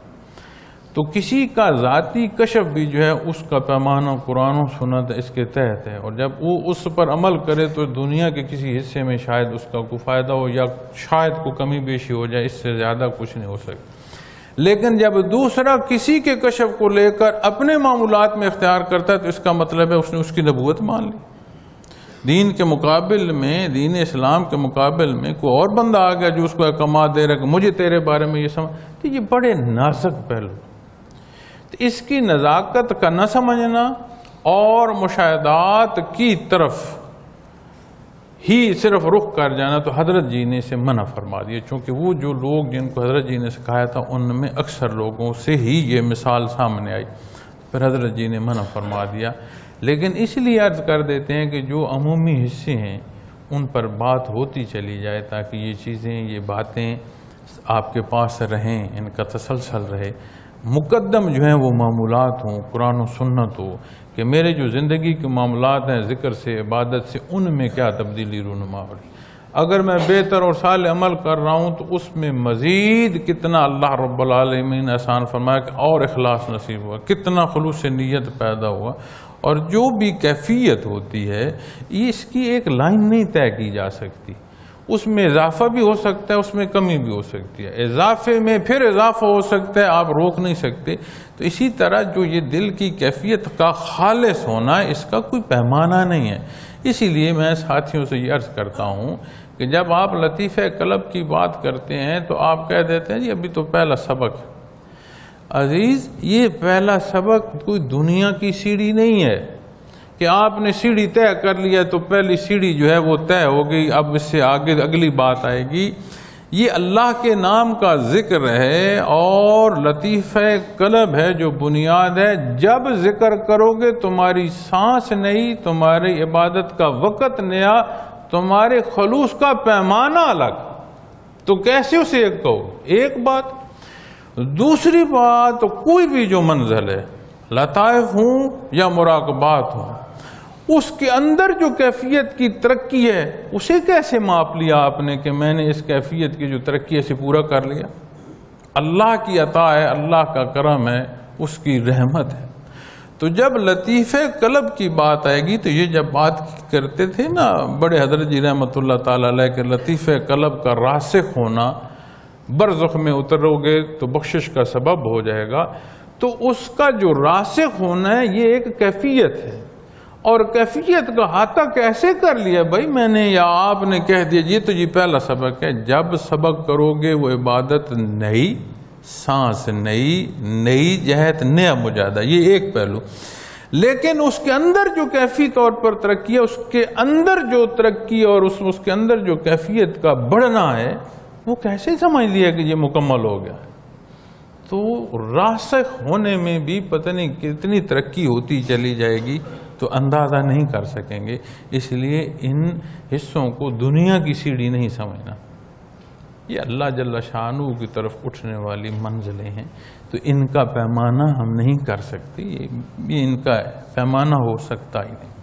تو کسی کا ذاتی کشف بھی جو ہے اس کا پیمانہ قرآن و سنت اس کے تحت ہے، اور جب وہ اس پر عمل کرے تو دنیا کے کسی حصے میں شاید اس کا کوئی فائدہ ہو یا شاید کوئی کمی بیشی ہو جائے، اس سے زیادہ کچھ نہیں ہو سکتا۔ لیکن جب دوسرا کسی کے کشف کو لے کر اپنے معمولات میں اختیار کرتا ہے تو اس کا مطلب ہے اس نے اس کی نبوت مان لی۔ دین کے مقابل میں، دین اسلام کے مقابل میں کوئی اور بندہ آ گیا جو اس کو احکامات دے رہا ہے کہ مجھے تیرے بارے میں یہ سمجھ، تو یہ بڑے نازک پہلو، تو اس کی نزاکت کا نہ سمجھنا اور مشاہدات کی طرف ہی صرف رخ کر جانا تو حضرت جی نے اسے منع فرما دیا، چونکہ وہ جو لوگ جن کو حضرت جی نے سکھایا تھا ان میں اکثر لوگوں سے ہی یہ مثال سامنے آئی، پھر حضرت جی نے منع فرما دیا۔ لیکن اس لیے عرض کر دیتے ہیں کہ جو عمومی حصے ہیں ان پر بات ہوتی چلی جائے تاکہ یہ چیزیں، یہ باتیں آپ کے پاس رہیں، ان کا تسلسل رہے۔ مقدم جو ہیں وہ معمولات ہوں، قرآن و سنت ہو، کہ میرے جو زندگی کے معاملات ہیں ذکر سے، عبادت سے، ان میں کیا تبدیلی رونما ہو رہی۔ اگر میں بہتر اور صالح عمل کر رہا ہوں تو اس میں مزید کتنا اللہ رب العالمین نے آسان فرمایا کہ اور اخلاص نصیب ہوا، کتنا خلوص نیت پیدا ہوا، اور جو بھی کیفیت ہوتی ہے اس کی ایک لائن نہیں طے کی جا سکتی، اس میں اضافہ بھی ہو سکتا ہے، اس میں کمی بھی ہو سکتی ہے، اضافے میں پھر اضافہ ہو سکتا ہے، آپ روک نہیں سکتے۔ تو اسی طرح جو یہ دل کی کیفیت کا خالص ہونا ہے اس کا کوئی پیمانہ نہیں ہے۔ اسی لیے میں ساتھیوں سے یہ عرض کرتا ہوں کہ جب آپ لطیفہ قلب کی بات کرتے ہیں تو آپ کہہ دیتے ہیں جی ابھی تو پہلا سبق ہے۔ عزیز، یہ پہلا سبق کوئی دنیا کی سیڑھی نہیں ہے کہ آپ نے سیڑھی طے کر لیا تو پہلی سیڑھی جو ہے وہ طے ہو گئی، اب اس سے آگے اگلی بات آئے گی۔ یہ اللہ کے نام کا ذکر ہے اور لطیفہ قلب ہے جو بنیاد ہے۔ جب ذکر کرو گے تمہاری سانس نئی، تمہاری عبادت کا وقت نیا، تمہارے خلوص کا پیمانہ الگ، تو کیسے اسے ایک کہو؟ ایک بات۔ دوسری بات، کوئی بھی جو منزل ہے، لطائف ہوں یا مراقبات ہوں، اس کے اندر جو کیفیت کی ترقی ہے اسے کیسے ماپ لیا آپ نے کہ میں نے اس کیفیت کی جو ترقی ہے اسے پورا کر لیا؟ اللہ کی عطا ہے، اللہ کا کرم ہے، اس کی رحمت ہے۔ تو جب لطیفہ قلب کی بات آئے گی تو یہ جب بات کرتے تھے نا بڑے حضرت جی رحمۃ اللہ تعالی علیہ کہ لطیفہ قلب کا راسخ ہونا، برزخ میں اترو گے تو بخشش کا سبب ہو جائے گا، تو اس کا جو راسخ ہونا ہے یہ ایک کیفیت ہے، اور کیفیت کا احاطہ کیسے کر لیا بھائی میں نے یا آپ نے کہہ دیا یہ تو یہ پہلا سبق ہے۔ جب سبق کرو گے وہ عبادت نئی، سانس نئی، نئی جہت، نیا مجاہدہ، یہ ایک پہلو۔ لیکن اس کے اندر جو کیفی طور پر ترقی ہے، اس کے اندر جو ترقی اور اس کے اندر جو کیفیت کا بڑھنا ہے وہ کیسے سمجھ لیا کہ یہ مکمل ہو گیا؟ تو راسخ ہونے میں بھی پتہ نہیں کتنی ترقی ہوتی چلی جائے گی، تو اندازہ نہیں کر سکیں گے۔ اس لیے ان حصوں کو دنیا کی سیڑھی نہیں سمجھنا، یہ اللہ جل شانہ کی طرف اٹھنے والی منزلیں ہیں، تو ان کا پیمانہ ہم نہیں کر سکتے، یہ ان کا پیمانہ ہو سکتا ہی نہیں۔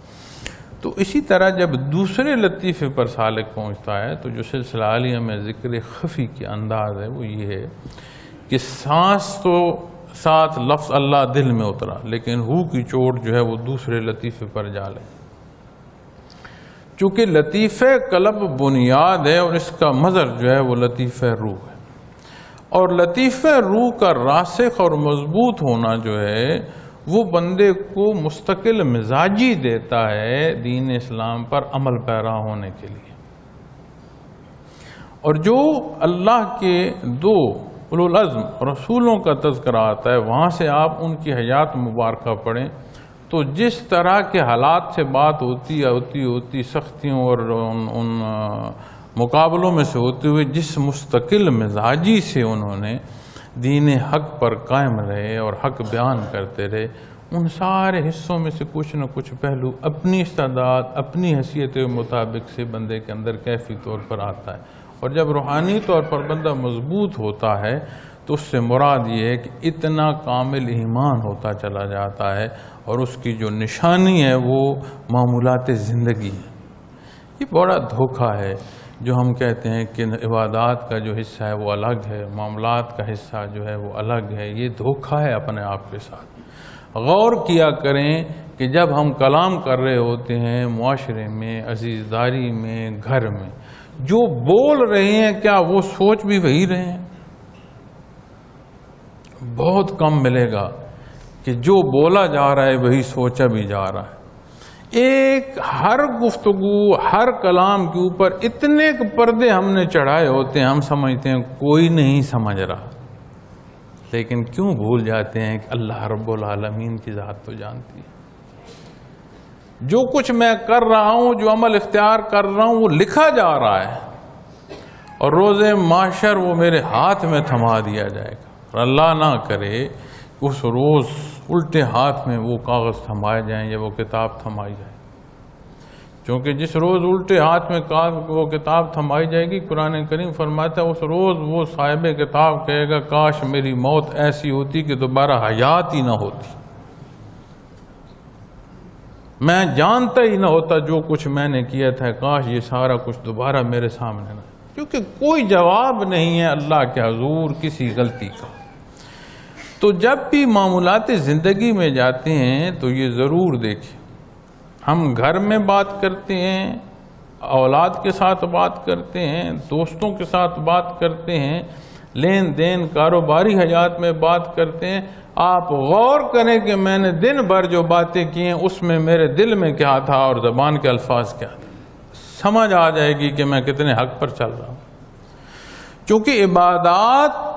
تو اسی طرح جب دوسرے لطیفے پر سالک پہنچتا ہے تو جو سلسلہ عالیہ میں ذکر خفی کے انداز ہے وہ یہ ہے کہ سانس تو ساتھ لفظ اللہ دل میں اترا، لیکن ہو کی چوٹ جو ہے وہ دوسرے لطیفے پر جا لے۔ چونکہ لطیفہ قلب بنیاد ہے اور اس کا مظہر جو ہے وہ لطیفہ روح ہے، اور لطیفہ روح کا راسخ اور مضبوط ہونا جو ہے وہ بندے کو مستقل مزاجی دیتا ہے دین اسلام پر عمل پیرا ہونے کے لیے۔ اور جو اللہ کے دو اولو العزم رسولوں کا تذکرہ آتا ہے وہاں سے آپ ان کی حیات مبارکہ پڑھیں تو جس طرح کے حالات سے بات ہوتی سختیوں اور ان مقابلوں میں سے ہوتے ہوئے جس مستقل مزاجی سے انہوں نے دین حق پر قائم رہے اور حق بیان کرتے رہے، ان سارے حصوں میں سے کچھ نہ کچھ پہلو اپنی استعداد، اپنی حیثیت کے مطابق سے بندے کے اندر کیفی طور پر آتا ہے، اور جب روحانی طور پر بندہ مضبوط ہوتا ہے تو اس سے مراد یہ ہے کہ اتنا کامل ایمان ہوتا چلا جاتا ہے اور اس کی جو نشانی ہے وہ معمولات زندگی ہے۔ یہ بڑا دھوکہ ہے جو ہم کہتے ہیں کہ عبادات کا جو حصہ ہے وہ الگ ہے، معاملات کا حصہ جو ہے وہ الگ ہے، یہ دھوکہ ہے اپنے آپ کے ساتھ۔ غور کیا کریں کہ جب ہم کلام کر رہے ہوتے ہیں معاشرے میں، عزیزداری میں، گھر میں، جو بول رہے ہیں کیا وہ سوچ بھی وہی رہے ہیں؟ بہت کم ملے گا کہ جو بولا جا رہا ہے وہی سوچا بھی جا رہا ہے۔ ایک ہر گفتگو، ہر کلام کے اوپر اتنے پردے ہم نے چڑھائے ہوتے ہیں، ہم سمجھتے ہیں کوئی نہیں سمجھ رہا، لیکن کیوں بھول جاتے ہیں کہ اللہ رب العالمین کی ذات تو جانتی ہے۔ جو کچھ میں کر رہا ہوں، جو عمل اختیار کر رہا ہوں، وہ لکھا جا رہا ہے، اور روز محشر وہ میرے ہاتھ میں تھما دیا جائے گا۔ اور اللہ نہ کرے اس روز الٹے ہاتھ میں وہ کاغذ تھمائے جائیں یا وہ کتاب تھمائی جائے، کیونکہ جس روز الٹے ہاتھ میں وہ کتاب تھمائی جائے گی، قرآن کریم فرماتا ہے اس روز وہ صاحب کتاب کہے گا کاش میری موت ایسی ہوتی کہ دوبارہ حیات ہی نہ ہوتی، میں جانتا ہی نہ ہوتا جو کچھ میں نے کیا تھا، کاش یہ سارا کچھ دوبارہ میرے سامنے نہ، کیونکہ کوئی جواب نہیں ہے اللہ کے حضور کسی غلطی کا۔ تو جب بھی معاملات زندگی میں جاتے ہیں تو یہ ضرور دیکھیں، ہم گھر میں بات کرتے ہیں، اولاد کے ساتھ بات کرتے ہیں، دوستوں کے ساتھ بات کرتے ہیں، لین دین کاروباری حیات میں بات کرتے ہیں، آپ غور کریں کہ میں نے دن بھر جو باتیں کی ہیں اس میں میرے دل میں کیا تھا اور زبان کے الفاظ کیا تھے، سمجھ آ جائے گی کہ میں کتنے حق پر چل رہا ہوں۔ چونکہ عبادات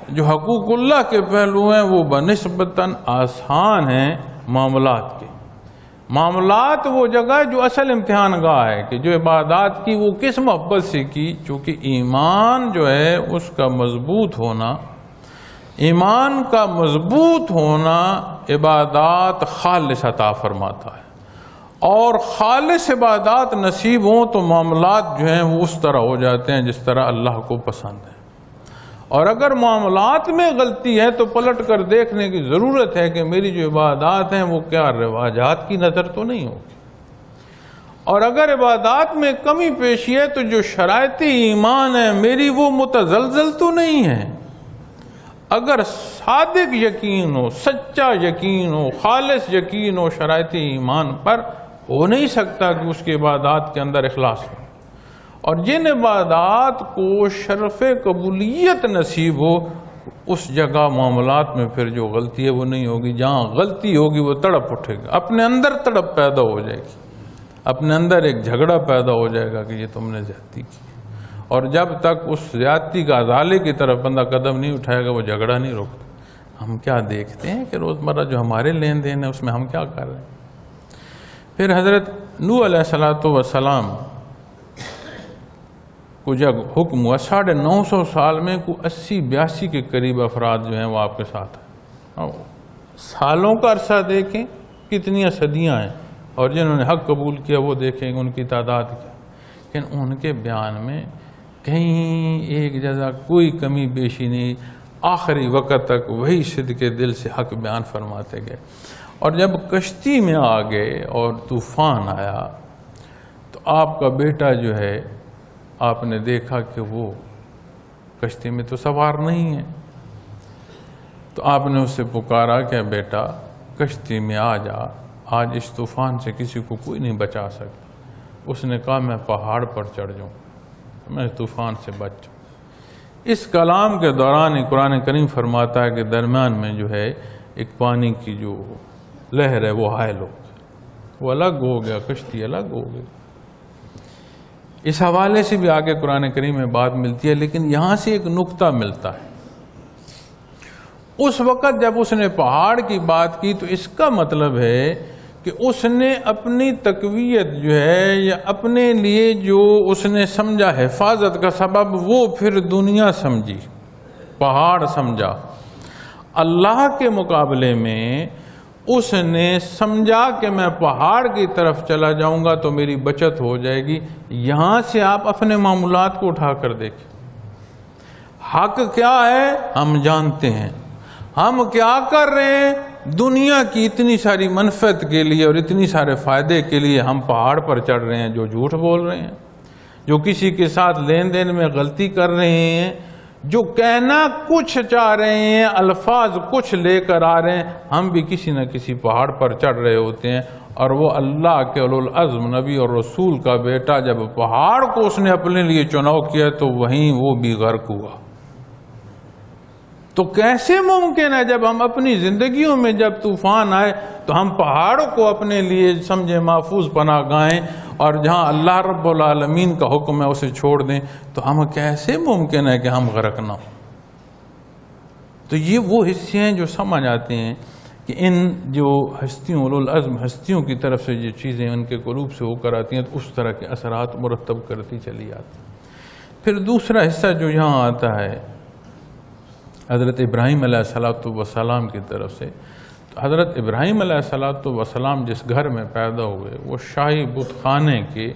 جو حقوق اللہ کے پہلو ہیں وہ بنسبتاً آسان ہیں معاملات کے۔ معاملات وہ جگہ جو اصل امتحان گاہ ہے کہ جو عبادات کی وہ کس محبت سے کی، چونکہ ایمان جو ہے اس کا مضبوط ہونا، ایمان کا مضبوط ہونا عبادات خالص عطا فرماتا ہے، اور خالص عبادات نصیب ہوں تو معاملات جو ہیں وہ اس طرح ہو جاتے ہیں جس طرح اللہ کو پسند ہے۔ اور اگر معاملات میں غلطی ہے تو پلٹ کر دیکھنے کی ضرورت ہے کہ میری جو عبادات ہیں وہ کیا رواجات کی نظر تو نہیں ہوگی، اور اگر عبادات میں کمی پیشی ہے تو جو شرائط ایمان ہے میری وہ متزلزل تو نہیں ہے۔ اگر صادق یقین ہو، سچا یقین ہو، خالص یقین ہو شرائط ایمان پر، ہو نہیں سکتا کہ اس کی عبادات کے اندر اخلاص ہو، اور جن عبادات کو شرف قبولیت نصیب ہو اس جگہ معاملات میں پھر جو غلطی ہے وہ نہیں ہوگی، جہاں غلطی ہوگی وہ تڑپ اٹھے گا، اپنے اندر تڑپ پیدا ہو جائے گی، اپنے اندر ایک جھگڑا پیدا ہو جائے گا کہ یہ تم نے زیادتی کی، اور جب تک اس زیادتی کا ازالے کی طرف بندہ قدم نہیں اٹھائے گا وہ جھگڑا نہیں روکتا۔ ہم کیا دیکھتے ہیں کہ روزمرہ جو ہمارے لین دین ہے اس میں ہم کیا کر رہے ہیں۔ پھر حضرت نوح علیہ السلام کو جب حکم ہوا 950 سال میں کو 80-82 کے قریب افراد جو ہیں وہ آپ کے ساتھ ہیں، سالوں کا عرصہ دیکھیں کتنی صدیاں ہیں، اور جنہوں نے حق قبول کیا وہ دیکھیں ان کی تعداد کیا، لیکن ان کے بیان میں کہیں ایک جگہ کوئی کمی بیشی نہیں، آخری وقت تک وہی صدق دل سے حق بیان فرماتے گئے۔ اور جب کشتی میں آ گئے اور طوفان آیا تو آپ کا بیٹا جو ہے آپ نے دیکھا کہ وہ کشتی میں تو سوار نہیں ہے، تو آپ نے اسے پکارا کہ بیٹا کشتی میں آ جا، آج اس طوفان سے کسی کو کوئی نہیں بچا سکتا۔ اس نے کہا میں پہاڑ پر چڑھ جاؤں، میں طوفان سے بچ جاؤں۔ اس کلام کے دوران ہی قرآن کریم فرماتا ہے کہ درمیان میں جو ہے ایک پانی کی جو لہر ہے وہ حائل ہو گئی، وہ الگ ہو گیا، کشتی الگ ہو گئی۔ اس حوالے سے بھی آگے قرآن کریم میں بات ملتی ہے، لیکن یہاں سے ایک نقطہ ملتا ہے۔ اس وقت جب اس نے پہاڑ کی بات کی تو اس کا مطلب ہے کہ اس نے اپنی تقویت جو ہے یا اپنے لیے جو اس نے سمجھا حفاظت کا سبب وہ پھر دنیا سمجھی، پہاڑ سمجھا۔ اللہ کے مقابلے میں اس نے سمجھا کہ میں پہاڑ کی طرف چلا جاؤں گا تو میری بچت ہو جائے گی۔ یہاں سے آپ اپنے معاملات کو اٹھا کر دیکھیں، حق کیا ہے ہم جانتے ہیں، ہم کیا کر رہے ہیں، دنیا کی اتنی ساری منفعت کے لیے اور اتنی سارے فائدے کے لیے ہم پہاڑ پر چڑھ رہے ہیں جو جھوٹ بول رہے ہیں، جو کسی کے ساتھ لین دین میں غلطی کر رہے ہیں، جو کہنا کچھ چاہ رہے ہیں، الفاظ کچھ لے کر آ رہے ہیں، ہم بھی کسی نہ کسی پہاڑ پر چڑھ رہے ہوتے ہیں، اور وہ اللہ کے اولو العزم نبی اور رسول کا بیٹا جب پہاڑ کو اس نے اپنے لیے چناؤ کیا تو وہیں وہ بھی غرق ہوا۔ تو کیسے ممکن ہے جب ہم اپنی زندگیوں میں جب طوفان آئے تو ہم پہاڑوں کو اپنے لیے سمجھیں محفوظ پناہ گاہیں، اور جہاں اللہ رب العالمین کا حکم ہے اسے چھوڑ دیں، تو ہم کیسے ممکن ہے کہ ہم غرق نہ ہوں؟ تو یہ وہ حصے ہیں جو سمجھ آتے ہیں کہ ان جو ہستیوں اولو العزم ہستیوں کی طرف سے یہ چیزیں ان کے قلوب سے ہو کر آتی ہیں تو اس طرح کے اثرات مرتب کرتی چلی جاتی ہیں۔ پھر دوسرا حصہ جو یہاں آتا ہے حضرت ابراہیم علیہ السلام کی طرف سے، تو حضرت ابراہیم علیہ السلام جس گھر میں پیدا ہوئے وہ شاہی بت خانے کے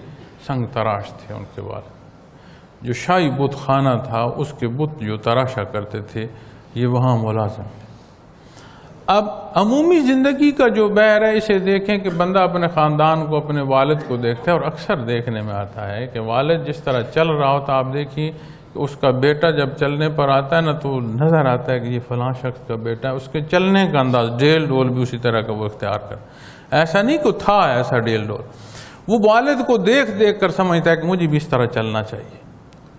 سنگ تراش تھے۔ ان کے والد جو شاہی بت خانہ تھا اس کے بت جو تراشا کرتے تھے یہ وہاں ملازم تھے۔ اب عمومی زندگی کا جو بحر ہے اسے دیکھیں کہ بندہ اپنے خاندان کو اپنے والد کو دیکھتا ہے، اور اکثر دیکھنے میں آتا ہے کہ والد جس طرح چل رہا ہوتا، آپ دیکھیے کہ اس کا بیٹا جب چلنے پر آتا ہے نا تو نظر آتا ہے کہ یہ فلاں شخص کا بیٹا ہے، اس کے چلنے کا انداز ڈیل ڈول بھی اسی طرح کا وہ اختیار کر، ایسا نہیں کہ تھا ایسا ڈیل ڈول، وہ والد کو دیکھ دیکھ کر سمجھتا ہے کہ مجھے بھی اس طرح چلنا چاہیے،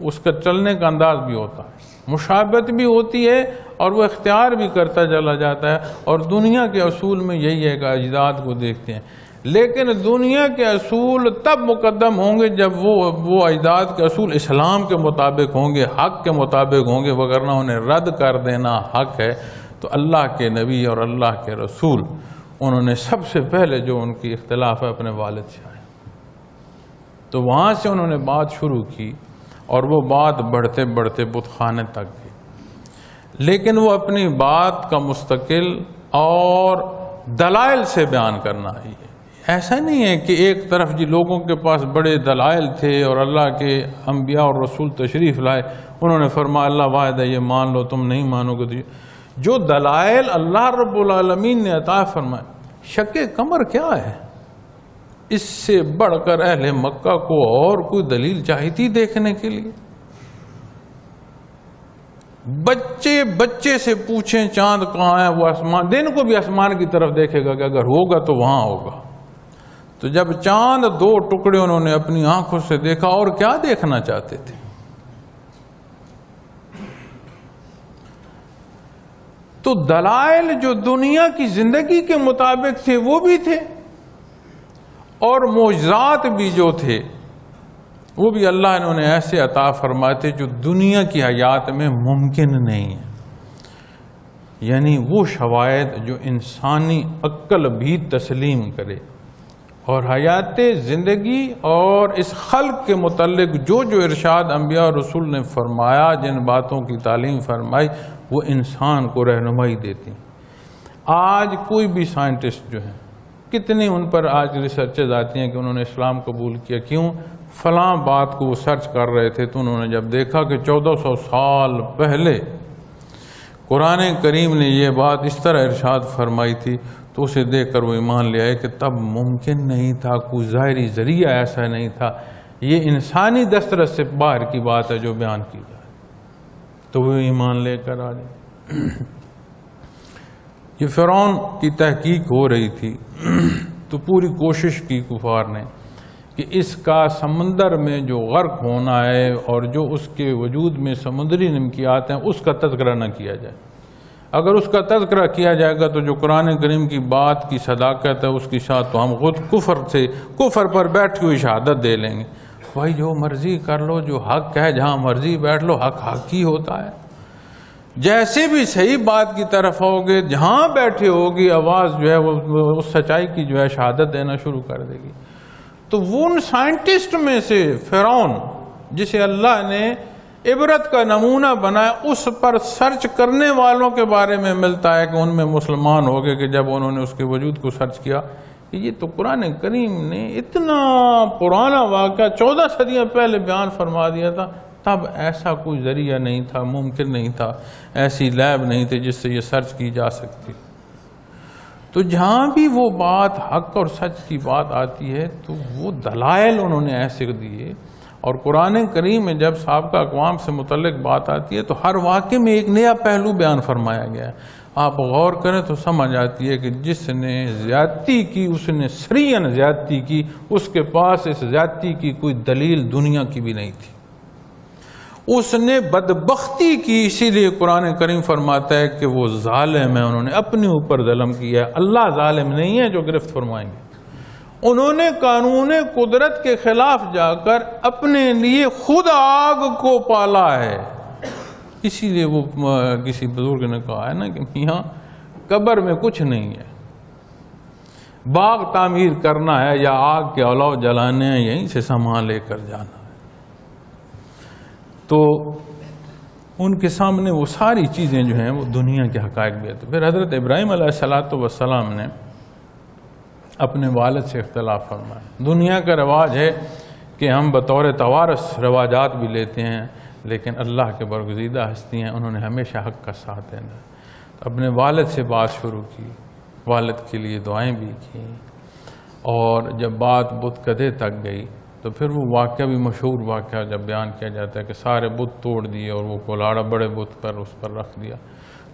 اس کا چلنے کا انداز بھی ہوتا ہے، مشابہت بھی ہوتی ہے، اور وہ اختیار بھی کرتا چلا جاتا ہے۔ اور دنیا کے اصول میں یہی ہے کہ اجداد کو دیکھتے ہیں، لیکن دنیا کے اصول تب مقدم ہوں گے جب وہ اجداد کے اصول اسلام کے مطابق ہوں گے، حق کے مطابق ہوں گے، وگرنہ انہیں رد کر دینا حق ہے۔ تو اللہ کے نبی اور اللہ کے رسول انہوں نے سب سے پہلے جو ان کی اختلاف ہے اپنے والد سے آئے، تو وہاں سے انہوں نے بات شروع کی، اور وہ بات بڑھتے بڑھتے بت خانے تک گئی، لیکن وہ اپنی بات کا مستقل اور دلائل سے بیان کرنا ہے۔ ایسا نہیں ہے کہ ایک طرف جی لوگوں کے پاس بڑے دلائل تھے اور اللہ کے انبیاء اور رسول تشریف لائے، انہوں نے فرمایا اللہ واحد ہے، یہ مان لو، تم نہیں مانو گے تو جو دلائل اللہ رب العالمین نے عطا فرمائے، شک قمر کیا ہے؟ اس سے بڑھ کر اہل مکہ کو اور کوئی دلیل چاہیے دیکھنے کے لیے؟ بچے سے پوچھیں چاند کہاں ہے، وہ آسمان، دن کو بھی آسمان کی طرف دیکھے گا کہ اگر ہوگا تو وہاں ہوگا۔ تو جب چاند دو ٹکڑے انہوں نے اپنی آنکھوں سے دیکھا، اور کیا دیکھنا چاہتے تھے؟ تو دلائل جو دنیا کی زندگی کے مطابق تھے وہ بھی تھے، اور معجزات بھی جو تھے وہ بھی اللہ نے انہیں ایسے عطا فرمائے تھے جو دنیا کی حیات میں ممکن نہیں ہے، یعنی وہ شواہد جو انسانی عقل بھی تسلیم کرے، اور حیات زندگی اور اس خلق کے متعلق جو ارشاد انبیاء اور رسول نے فرمایا، جن باتوں کی تعلیم فرمائی، وہ انسان کو رہنمائی دیتی ہیں۔ آج کوئی بھی سائنٹسٹ جو ہیں، کتنی ان پر آج ریسرچز آتی ہیں کہ انہوں نے اسلام قبول کیا، کیوں؟ فلاں بات کو وہ سرچ کر رہے تھے تو انہوں نے جب دیکھا کہ 1400 سال پہلے قرآن کریم نے یہ بات اس طرح ارشاد فرمائی تھی، تو اسے دیکھ کر وہ ایمان لے آئے کہ تب ممکن نہیں تھا، کوئی ظاہری ذریعہ ایسا نہیں تھا، یہ انسانی دسترس سے باہر کی بات ہے جو بیان کی جائے، تو وہ ایمان لے کر آ گئے۔ یہ فرعون کی تحقیق ہو رہی تھی، تو پوری کوشش کی کفار نے کہ اس کا سمندر میں جو غرق ہونا ہے اور جو اس کے وجود میں سمندری نمکیات ہیں اس کا تذکرہ نہ کیا جائے۔ اگر اس کا تذکرہ کیا جائے گا تو جو قرآن کریم کی بات کی صداقت ہے اس کی ساتھ تو ہم خود کفر پر بیٹھی ہوئی شہادت دے لیں گے۔ بھائی جو مرضی کر لو، جو حق ہے جہاں مرضی بیٹھ لو، حق ہی ہوتا ہے۔ جیسے بھی صحیح بات کی طرف ہوگے، جہاں بیٹھے ہوگی آواز جو ہے وہ اس سچائی کی جو ہے شہادت دینا شروع کر دے گی۔ تو وہ ان سائنٹسٹ میں سے فرعون جسے اللہ نے عبرت کا نمونہ بنایا، اس پر سرچ کرنے والوں کے بارے میں ملتا ہے کہ ان میں مسلمان ہو گئے کہ جب انہوں نے اس کے وجود کو سرچ کیا کہ یہ تو قرآن کریم نے اتنا پرانا واقعہ 14 صدیاں پہلے بیان فرما دیا تھا، تب ایسا کوئی ذریعہ نہیں تھا، ممکن نہیں تھا، ایسی لیب نہیں تھی جس سے یہ سرچ کی جا سکتی۔ تو جہاں بھی وہ بات حق اور سچ کی بات آتی ہے تو وہ دلائل انہوں نے ایسے دیے، اور قرآن کریم میں جب سابقہ اقوام سے متعلق بات آتی ہے تو ہر واقعے میں ایک نیا پہلو بیان فرمایا گیا ہے. آپ غور کریں تو سمجھ آتی ہے کہ جس نے زیادتی کی، اس نے سریعاً زیادتی کی، اس کے پاس اس زیادتی کی کوئی دلیل دنیا کی بھی نہیں تھی. اس نے بدبختی کی، اسی لیے قرآن کریم فرماتا ہے کہ وہ ظالم ہے، انہوں نے اپنے اوپر ظلم کیا ہے. اللہ ظالم نہیں ہے جو گرفت فرمائیں گے. انہوں نے قانون قدرت کے خلاف جا کر اپنے لیے خود آگ کو پالا ہے. اسی لیے وہ کسی بزرگ نے کہا ہے نا کہ یہاں قبر میں کچھ نہیں ہے، باغ تعمیر کرنا ہے یا آگ کے الاؤ جلانے ہیں، یہیں سے سامان لے کر جانا ہے. تو ان کے سامنے وہ ساری چیزیں جو ہیں وہ دنیا کے حقائق بھی ہیں. تو پھر حضرت ابراہیم علیہ السلام نے اپنے والد سے اختلاف فرمایا. دنیا کا رواج ہے کہ ہم بطور توارث رواجات بھی لیتے ہیں، لیکن اللہ کے برگزیدہ ہستی ہیں، انہوں نے ہمیشہ حق کا ساتھ دینا. تو اپنے والد سے بات شروع کی، والد کے لیے دعائیں بھی کی، اور جب بات بت کدے تک گئی تو پھر وہ واقعہ بھی مشہور واقعہ جب بیان کیا جاتا ہے کہ سارے بت توڑ دیے اور وہ کولاڑا بڑے بت پر اس پر رکھ دیا.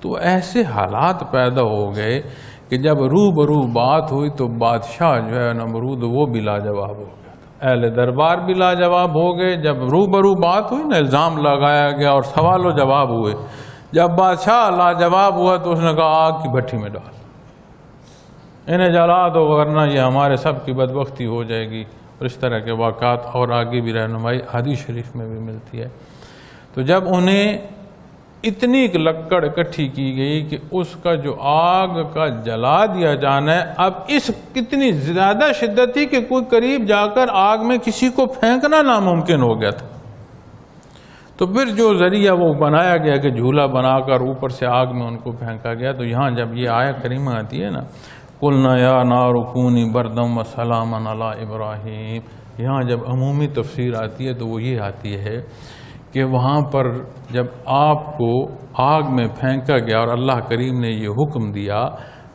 تو ایسے حالات پیدا ہو گئے کہ جب روبرو بات ہوئی تو بادشاہ جو ہے نمرود وہ بھی لاجواب ہو گیا، اہل دربار بھی لاجواب ہو گئے. جب روبرو بات ہوئی نا، الزام لگایا گیا اور سوال و جواب ہوئے. جب بادشاہ لاجواب ہوا تو اس نے کہا آگ کی بھٹی میں ڈال، انہیں جلا دو ورنہ یہ ہمارے سب کی بدبختی ہو جائے گی. اور اس طرح کے واقعات اور آگے بھی رہنمائی حدیث شریف میں بھی ملتی ہے. تو جب انہیں اتنی ایک لکڑ اکٹھی کی گئی کہ اس کا جو آگ کا جلا دیا جانا ہے، اب اس کتنی زیادہ شدت تھی کہ کوئی قریب جا کر آگ میں کسی کو پھینکنا ناممکن ہو گیا تھا. تو پھر جو ذریعہ وہ بنایا گیا کہ جھولا بنا کر اوپر سے آگ میں ان کو پھینکا گیا. تو یہاں جب یہ آیت کریمہ آتی ہے نا، قُلْنَا يَا نَارُ كُونِي بَرْدًا وَسَلَامًا عَلَىٰ إِبْرَاهِيمَ، یہاں جب عمومی تفسیر آتی ہے تو وہ یہ آتی ہے کہ وہاں پر جب آپ کو آگ میں پھینکا گیا اور اللہ کریم نے یہ حکم دیا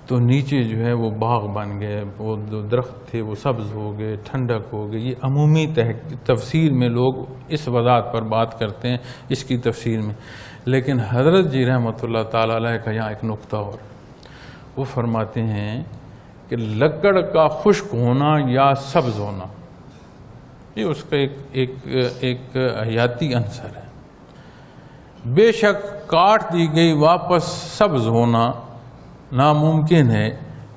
تو نیچے جو ہے وہ باغ بن گئے، وہ جو درخت تھے وہ سبز ہو گئے، ٹھنڈک ہو گئی. یہ عمومی تفسیر میں لوگ اس وضاحت پر بات کرتے ہیں اس کی تفسیر میں. لیکن حضرت جی رحمۃ اللہ تعالی علیہ کا یہاں ایک نقطہ اور، وہ فرماتے ہیں کہ لکڑ کا خشک ہونا یا سبز ہونا یہ اس کا ایک حیاتی عنصر ہے. بے شک کاٹ دی گئی واپس سبز ہونا ناممکن ہے.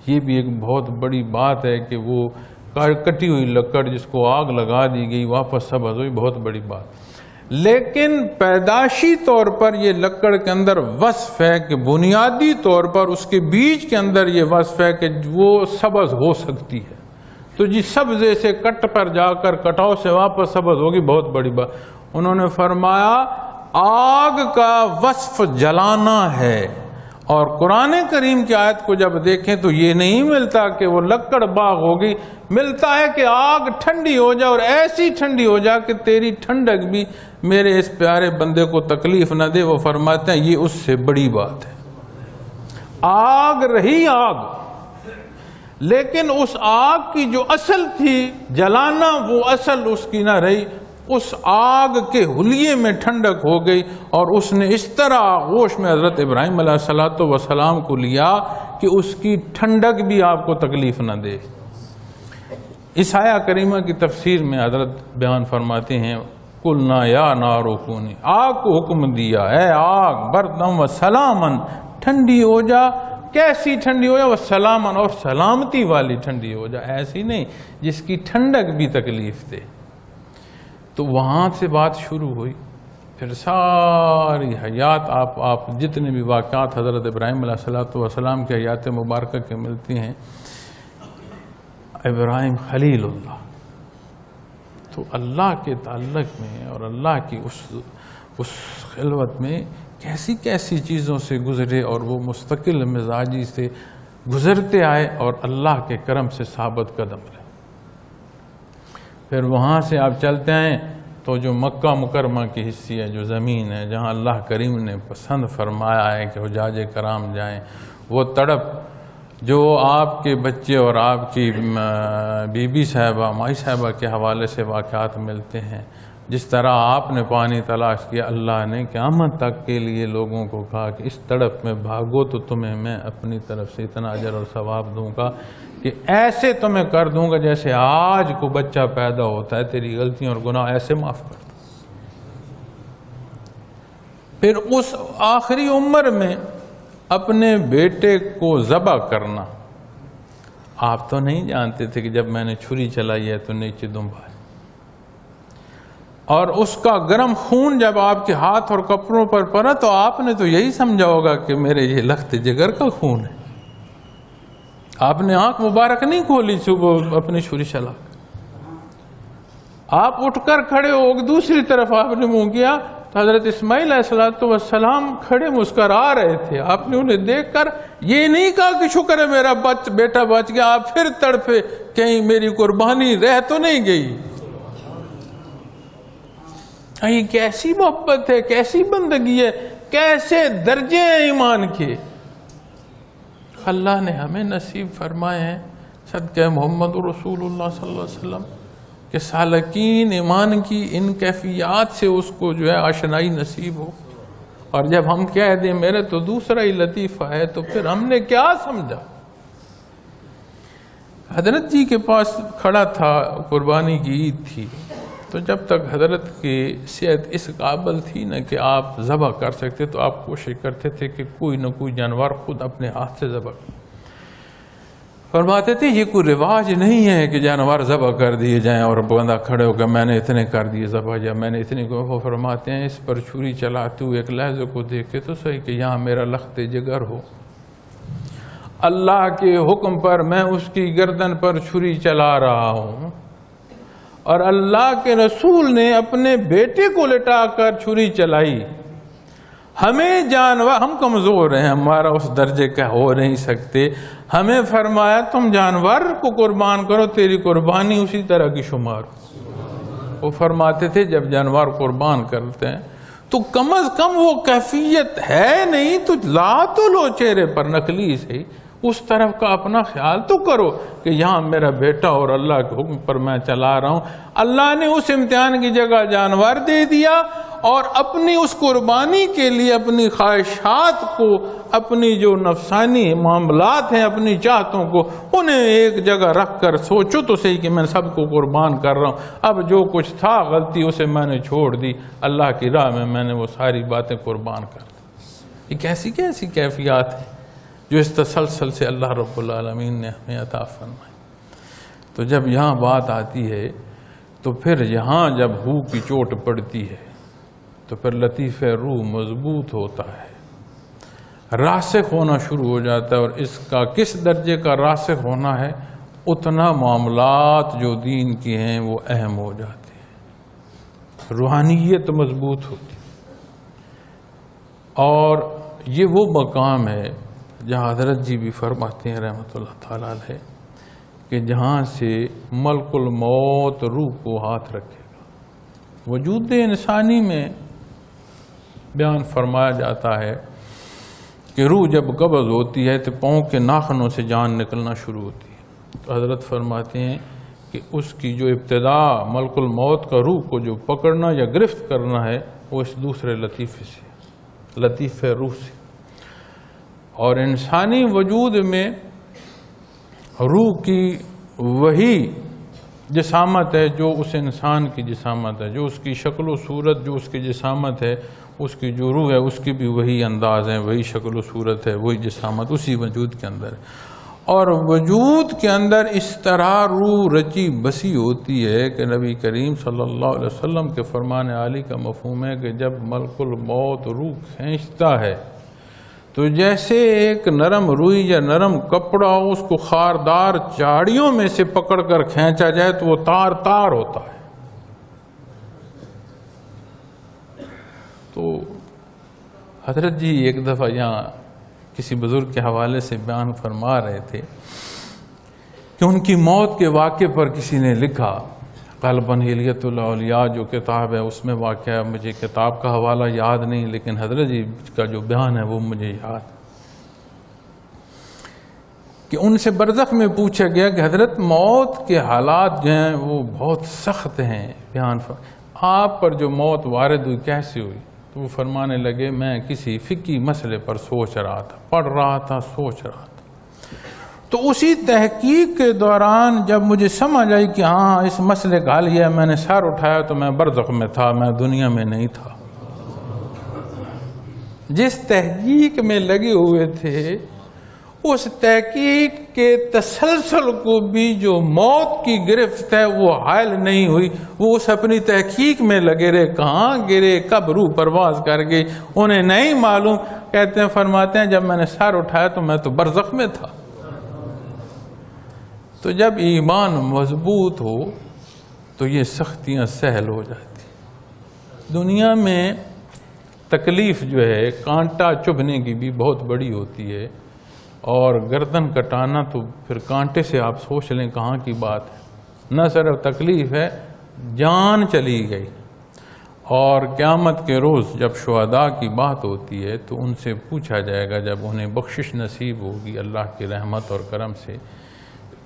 یہ بھی ایک بہت بڑی بات ہے کہ وہ کٹی ہوئی لکڑ جس کو آگ لگا دی گئی واپس سبز ہوئی، بہت بڑی بات. لیکن پیدائشی طور پر یہ لکڑ کے اندر وصف ہے کہ بنیادی طور پر اس کے بیج کے اندر یہ وصف ہے کہ وہ سبز ہو سکتی ہے. تو جی سبزے سے کٹ پر جا کر کٹاؤ سے واپس سبز ہوگی، بہت بڑی بات. انہوں نے فرمایا آگ کا وصف جلانا ہے. اور قرآن کریم کی آیت کو جب دیکھیں تو یہ نہیں ملتا کہ وہ لکڑ باغ ہوگی، ملتا ہے کہ آگ ٹھنڈی ہو جائے، اور ایسی ٹھنڈی ہو جائے کہ تیری ٹھنڈک بھی میرے اس پیارے بندے کو تکلیف نہ دے. وہ فرماتے ہیں یہ اس سے بڑی بات ہے. آگ رہی آگ، لیکن اس آگ کی جو اصل تھی جلانا، وہ اصل اس کی نہ رہی. اس آگ کے حلیے میں ٹھنڈک ہو گئی، اور اس نے اس طرح آغوش میں حضرت ابراہیم علیہ السلام کو لیا کہ اس کی ٹھنڈک بھی آپ کو تکلیف نہ دے. اس آیہ کریمہ کی تفسیر میں حضرت بیان فرماتے ہیں قُلْنَا يَا نَارُ كُونِي، آگ کو حکم دیا اے آگ بَرْدًا وَسَلَامًا، ٹھنڈی ہو جا. کیسی ٹھنڈی ہو جا؟ وَسَلَامًا، اور سلامتی والی ٹھنڈی ہو جا، ایسی نہیں جس کی ٹھنڈک بھی تکلیف دے. تو وہاں سے بات شروع ہوئی. پھر ساری حیات آپ جتنے بھی واقعات حضرت ابراہیم علیہ السلام کے حیات مبارکہ کے ملتی ہیں، ابراہیم خلیل اللہ، تو اللہ کے تعلق میں اور اللہ کی اس خلوت میں کیسی کیسی چیزوں سے گزرے، اور وہ مستقل مزاجی سے گزرتے آئے اور اللہ کے کرم سے ثابت قدم رہے. پھر وہاں سے آپ چلتے ہیں تو جو مکہ مکرمہ کی حصی ہے، جو زمین ہے جہاں اللہ کریم نے پسند فرمایا ہے کہ حجاج کرام جائیں، وہ تڑپ جو آپ کے بچے اور آپ کی بی بی صاحبہ مائی صاحبہ کے حوالے سے واقعات ملتے ہیں، جس طرح آپ نے پانی تلاش کیا، اللہ نے قیامت تک کے لیے لوگوں کو کہا کہ اس تڑپ میں بھاگو تو تمہیں میں اپنی طرف سے اتنا اجر اور ثواب دوں گا کہ ایسے تمہیں کر دوں گا جیسے آج کو بچہ پیدا ہوتا ہے، تیری غلطیاں اور گناہ ایسے معاف کر دوں۔ پھر اس آخری عمر میں اپنے بیٹے کو ذبح کرنا، آپ تو نہیں جانتے تھے کہ جب میں نے چھری چلائی ہے تو نیچے دمب آئے، اور اس کا گرم خون جب آپ کے ہاتھ اور کپڑوں پر پڑا تو آپ نے تو یہی سمجھا ہوگا کہ میرے یہ لخت جگر کا خون ہے۔ آپ نے آنکھ مبارک نہیں کھولی صبح اپنی چھری چلا کر، آپ اٹھ کر کھڑے ہو دوسری طرف آپ نے منہ کیا تو حضرت اسماعیل علیہ السلام کھڑے مسکرا رہے تھے۔ آپ نے انہیں دیکھ کر یہ نہیں کہا کہ شکر ہے میرا بیٹا بچ گیا، آپ پھر تڑپے کہیں میری قربانی رہ تو نہیں گئی۔ یہ کیسی محبت ہے، کیسی بندگی ہے، کیسے درجے ہیں ایمان کے، اللہ نے ہمیں نصیب فرمائے ہیں صدقہ محمد رسول اللہ صلی اللہ علیہ وسلم کہ سالکین ایمان کی ان کیفیات سے اس کو جو ہے آشنائی نصیب ہو۔ اور جب ہم کہہ دیں میرے تو دوسرا ہی لطیفہ ہے تو پھر ہم نے کیا سمجھا؟ حضرت جی کے پاس کھڑا تھا، قربانی کی عید تھی، تو جب تک حضرت کی صحت اس قابل تھی نا کہ آپ ذبح کر سکتے تو آپ کوشش کرتے تھے کہ کوئی نہ کوئی جانور خود اپنے ہاتھ سے ذبح کر۔ فرماتے تھے یہ کوئی رواج نہیں ہے کہ جانور ذبح کر دیے جائیں اور بندہ کھڑے ہو کر میں نے اتنے کر دیے ذبح، یا میں نے اتنے کو۔ فرماتے ہیں اس پر چھری چلاتے ہوئے ایک لحظے کو دیکھے تو صحیح کہ یہاں میرا لخت جگر ہو، اللہ کے حکم پر میں اس کی گردن پر چھری چلا رہا ہوں، اور اللہ کے رسول نے اپنے بیٹے کو لٹا کر چھری چلائی۔ ہمیں جانور، ہم کمزور ہیں، ہمارا اس درجے کا ہو نہیں سکتے، ہمیں فرمایا تم جانور کو قربان کرو، تیری قربانی اسی طرح کی شمار۔ وہ فرماتے تھے جب جانور قربان کرتے ہیں تو کم از کم وہ کیفیت ہے نہیں تو لا تو لو چہرے پر نقلی سے، اس طرف کا اپنا خیال تو کرو کہ یہاں میرا بیٹا اور اللہ کے حکم پر میں چلا رہا ہوں۔ اللہ نے اس امتحان کی جگہ جانور دے دیا، اور اپنی اس قربانی کے لیے اپنی خواہشات کو، اپنی جو نفسانی معاملات ہیں، اپنی چاہتوں کو، انہیں ایک جگہ رکھ کر سوچو تو صحیح کہ میں سب کو قربان کر رہا ہوں، اب جو کچھ تھا غلطی اسے میں نے چھوڑ دی، اللہ کی راہ میں نے وہ ساری باتیں قربان کر دی۔ یہ کیسی کیسی کیفیات ہیں جو اس تسلسل سے اللہ رب العالمین نے ہمیں عطا فرمائی۔ تو جب یہاں بات آتی ہے تو پھر یہاں جب روح کی چوٹ پڑتی ہے تو پھر لطیف روح مضبوط ہوتا ہے، راسخ ہونا شروع ہو جاتا ہے، اور اس کا کس درجے کا راسخ ہونا ہے، اتنا معاملات جو دین کی ہیں وہ اہم ہو جاتے ہیں، روحانیت مضبوط ہوتی ہے۔ اور یہ وہ مقام ہے جہاں حضرت جی بھی فرماتے ہیں رحمۃ اللہ تعالیٰ علیہ کہ جہاں سے ملک الموت روح کو ہاتھ رکھے گا۔ وجود انسانی میں بیان فرمایا جاتا ہے کہ روح جب قبض ہوتی ہے تو پاؤں کے ناخنوں سے جان نکلنا شروع ہوتی ہے، تو حضرت فرماتے ہیں کہ اس کی جو ابتدا ملک الموت کا روح کو جو پکڑنا یا گرفت کرنا ہے وہ اس دوسرے لطیفے سے، لطیف روح سے۔ اور انسانی وجود میں روح کی وہی جسامت ہے جو اس انسان کی جسامت ہے، جو اس کی شکل و صورت، جو اس کی جسامت ہے، اس کی جو روح ہے اس کی بھی وہی انداز ہے، وہی شکل و صورت ہے، وہی جسامت اسی وجود کے اندر ہے۔ اور وجود کے اندر اس طرح روح رچی بسی ہوتی ہے کہ نبی کریم صلی اللہ علیہ وسلم کے فرمان عالی کا مفہوم ہے کہ جب ملک الموت روح کھینچتا ہے تو جیسے ایک نرم روئی یا نرم کپڑا اس کو خاردار چاڑیوں میں سے پکڑ کر کھینچا جائے تو وہ تار تار ہوتا ہے۔ تو حضرت جی ایک دفعہ یہاں کسی بزرگ کے حوالے سے بیان فرما رہے تھے کہ ان کی موت کے واقعے پر کسی نے لکھا، قلباً ہلیت الاولیاء جو کتاب ہے اس میں واقعہ ہے، مجھے کتاب کا حوالہ یاد نہیں لیکن حضرت جی کا جو بیان ہے وہ مجھے یاد، کہ ان سے برزخ میں پوچھا گیا کہ حضرت موت کے حالات جو ہیں وہ بہت سخت ہیں، بیان آپ پر جو موت وارد ہوئی کیسے ہوئی؟ تو وہ فرمانے لگے میں کسی فقہی مسئلے پر سوچ رہا تھا، پڑھ رہا تھا، سوچ رہا تھا، تو اسی تحقیق کے دوران جب مجھے سمجھ آئی کہ ہاں اس مسئلے کا حل یہ ہے، میں نے سر اٹھایا تو میں برزخ میں تھا، میں دنیا میں نہیں تھا۔ جس تحقیق میں لگے ہوئے تھے اس تحقیق کے تسلسل کو بھی جو موت کی گرفت ہے وہ حائل نہیں ہوئی، وہ اس اپنی تحقیق میں لگے رہے، کہاں گرے، کب روح پرواز کر گئی انہیں نہیں معلوم۔ کہتے ہیں، فرماتے ہیں جب میں نے سر اٹھایا تو میں تو برزخ میں تھا۔ تو جب ایمان مضبوط ہو تو یہ سختیاں سہل ہو جاتی۔ دنیا میں تکلیف جو ہے کانٹا چبھنے کی بھی بہت بڑی ہوتی ہے، اور گردن کٹانا تو پھر کانٹے سے آپ سوچ لیں کہاں کی بات ہے۔ نہ صرف تکلیف ہے، جان چلی گئی۔ اور قیامت کے روز جب شہداء کی بات ہوتی ہے تو ان سے پوچھا جائے گا، جب انہیں بخشش نصیب ہوگی اللہ کی رحمت اور کرم سے،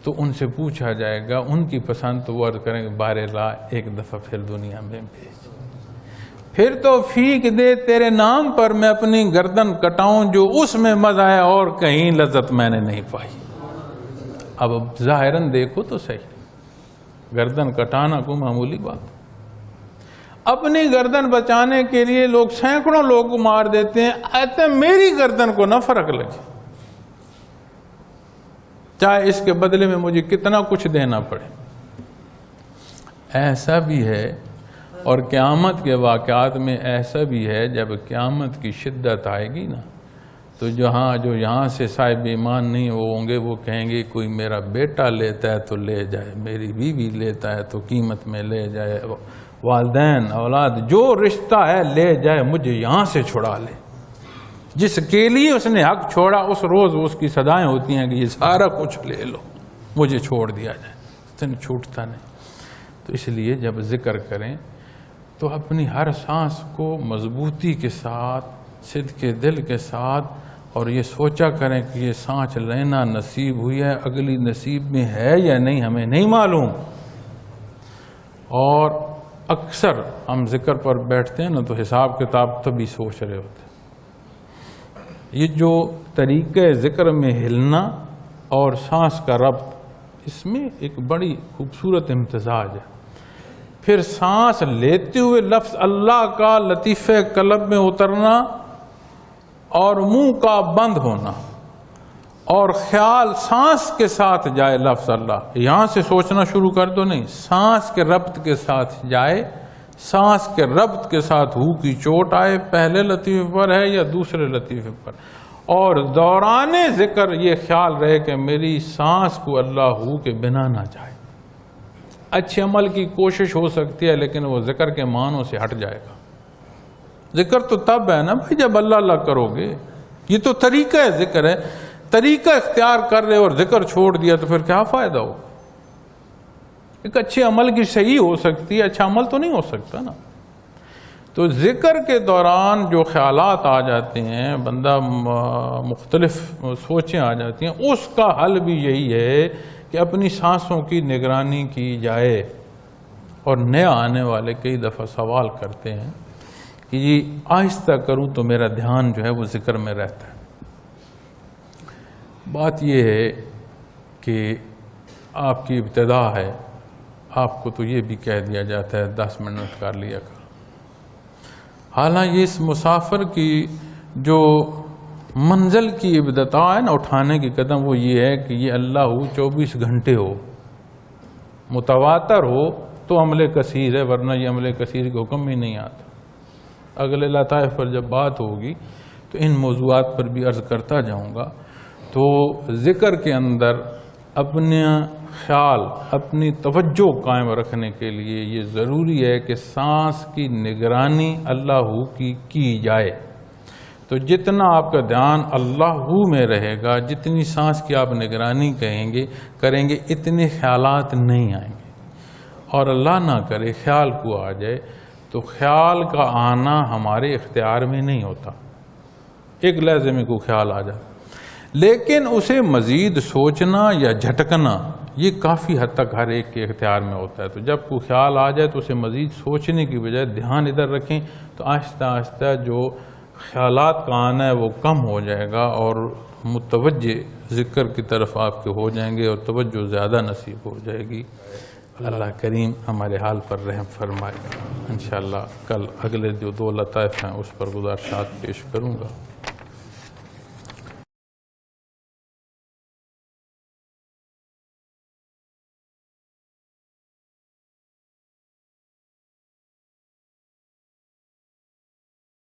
تو ان سے پوچھا جائے گا، ان کی پسند تو وہ عرض کریں گے بار لا ایک دفعہ پھر دنیا میں بھیج، پھر تو فیک دے تیرے نام پر میں اپنی گردن کٹاؤں جو اس میں مزہ ہے اور کہیں لذت میں نے نہیں پائی۔ اب ظاہراً دیکھو تو صحیح، گردن کٹانا کو معمولی بات، اپنی گردن بچانے کے لیے لوگ سینکڑوں لوگ کو مار دیتے ہیں، ایسے میری گردن کو نہ فرق لگے، چاہے اس کے بدلے میں مجھے کتنا کچھ دینا پڑے۔ ایسا بھی ہے، اور قیامت کے واقعات میں ایسا بھی ہے، جب قیامت کی شدت آئے گی نا تو جو یہاں سے صاحب ایمان نہیں ہوں گے وہ کہیں گے کوئی میرا بیٹا لیتا ہے تو لے جائے، میری بیوی لیتا ہے تو قیمت میں لے جائے، والدین اولاد جو رشتہ ہے لے جائے، مجھے یہاں سے چھڑا لے۔ جس کے لیے اس نے حق چھوڑا اس روز اس کی صدائیں ہوتی ہیں کہ یہ سارا کچھ لے لو، مجھے چھوڑ دیا جائے، تن چھوٹتا نہیں۔ تو اس لیے جب ذکر کریں تو اپنی ہر سانس کو مضبوطی کے ساتھ، صدق دل کے ساتھ، اور یہ سوچا کریں کہ یہ سانس لینا نصیب ہوئی ہے، اگلی نصیب میں ہے یا نہیں ہمیں نہیں معلوم۔ اور اکثر ہم ذکر پر بیٹھتے ہیں نا تو حساب کتاب تبھی سوچ رہے ہوتے ہیں۔ یہ جو طریقہ ذکر میں ہلنا اور سانس کا ربط، اس میں ایک بڑی خوبصورت امتزاج ہے۔ پھر سانس لیتے ہوئے لفظ اللہ کا لطیفہ قلب میں اترنا اور منہ کا بند ہونا، اور خیال سانس کے ساتھ جائے لفظ اللہ، یہاں سے سوچنا شروع کر دو نہیں، سانس کے ربط کے ساتھ جائے، سانس کے ربط کے ساتھ ہو کی چوٹ آئے، پہلے لطیفے پر ہے یا دوسرے لطیفے پر، اور دوران ذکر یہ خیال رہے کہ میری سانس کو اللہ ہو کے بنا نہ جائے۔ اچھے عمل کی کوشش ہو سکتی ہے لیکن وہ ذکر کے معنوں سے ہٹ جائے گا۔ ذکر تو تب ہے نا بھائی جب اللہ اللہ کرو گے، یہ تو طریقہ ہے، ذکر ہے، طریقہ اختیار کر رہے اور ذکر چھوڑ دیا تو پھر کیا فائدہ ہو؟ ایک اچھے عمل کی صحیح ہو سکتی ہے، اچھا عمل تو نہیں ہو سکتا نا۔ تو ذکر کے دوران جو خیالات آ جاتے ہیں، بندہ مختلف سوچیں آ جاتی ہیں، اس کا حل بھی یہی ہے کہ اپنی سانسوں کی نگرانی کی جائے۔ اور نیا آنے والے کئی دفعہ سوال کرتے ہیں کہ یہ آہستہ کروں تو میرا دھیان جو ہے وہ ذکر میں رہتا ہے۔ بات یہ ہے کہ آپ کی ابتدا ہے، آپ کو تو یہ بھی کہہ دیا جاتا ہے 10 منٹ کر لیا کر۔ حالانکہ اس مسافر کی جو منزل کی ابتدا ہے نا اٹھانے کی قدم، وہ یہ ہے کہ یہ اللہ ہو 24 گھنٹے ہو، متواتر ہو تو عمل کثیر ہے، ورنہ یہ عمل کثیر کے حکم ہی نہیں آتا۔ اگلے لطائف پر جب بات ہوگی تو ان موضوعات پر بھی عرض کرتا جاؤں گا۔ تو ذکر کے اندر اپنے خیال، اپنی توجہ قائم رکھنے کے لیے یہ ضروری ہے کہ سانس کی نگرانی اللہ کی جائے۔ تو جتنا آپ کا دھیان اللہ میں رہے گا، جتنی سانس کی آپ نگرانی کریں گے اتنے خیالات نہیں آئیں گے۔ اور اللہ نہ کرے خیال کو آ جائے تو خیال کا آنا ہمارے اختیار میں نہیں ہوتا، ایک لحظے میں کوئی خیال آ جائے، لیکن اسے مزید سوچنا یا جھٹکنا یہ کافی حد تک ہر ایک کے اختیار میں ہوتا ہے. تو جب کوئی خیال آ جائے تو اسے مزید سوچنے کی بجائے دھیان ادھر رکھیں تو آہستہ آہستہ جو خیالات کا آنا ہے وہ کم ہو جائے گا اور متوجہ ذکر کی طرف آپ کے ہو جائیں گے اور توجہ زیادہ نصیب ہو جائے گی. اللہ کریم ہمارے حال پر رحم فرمائے. انشاءاللہ کل اگلے جو 2 لطائف ہیں اس پر گزارشات پیش کروں گا.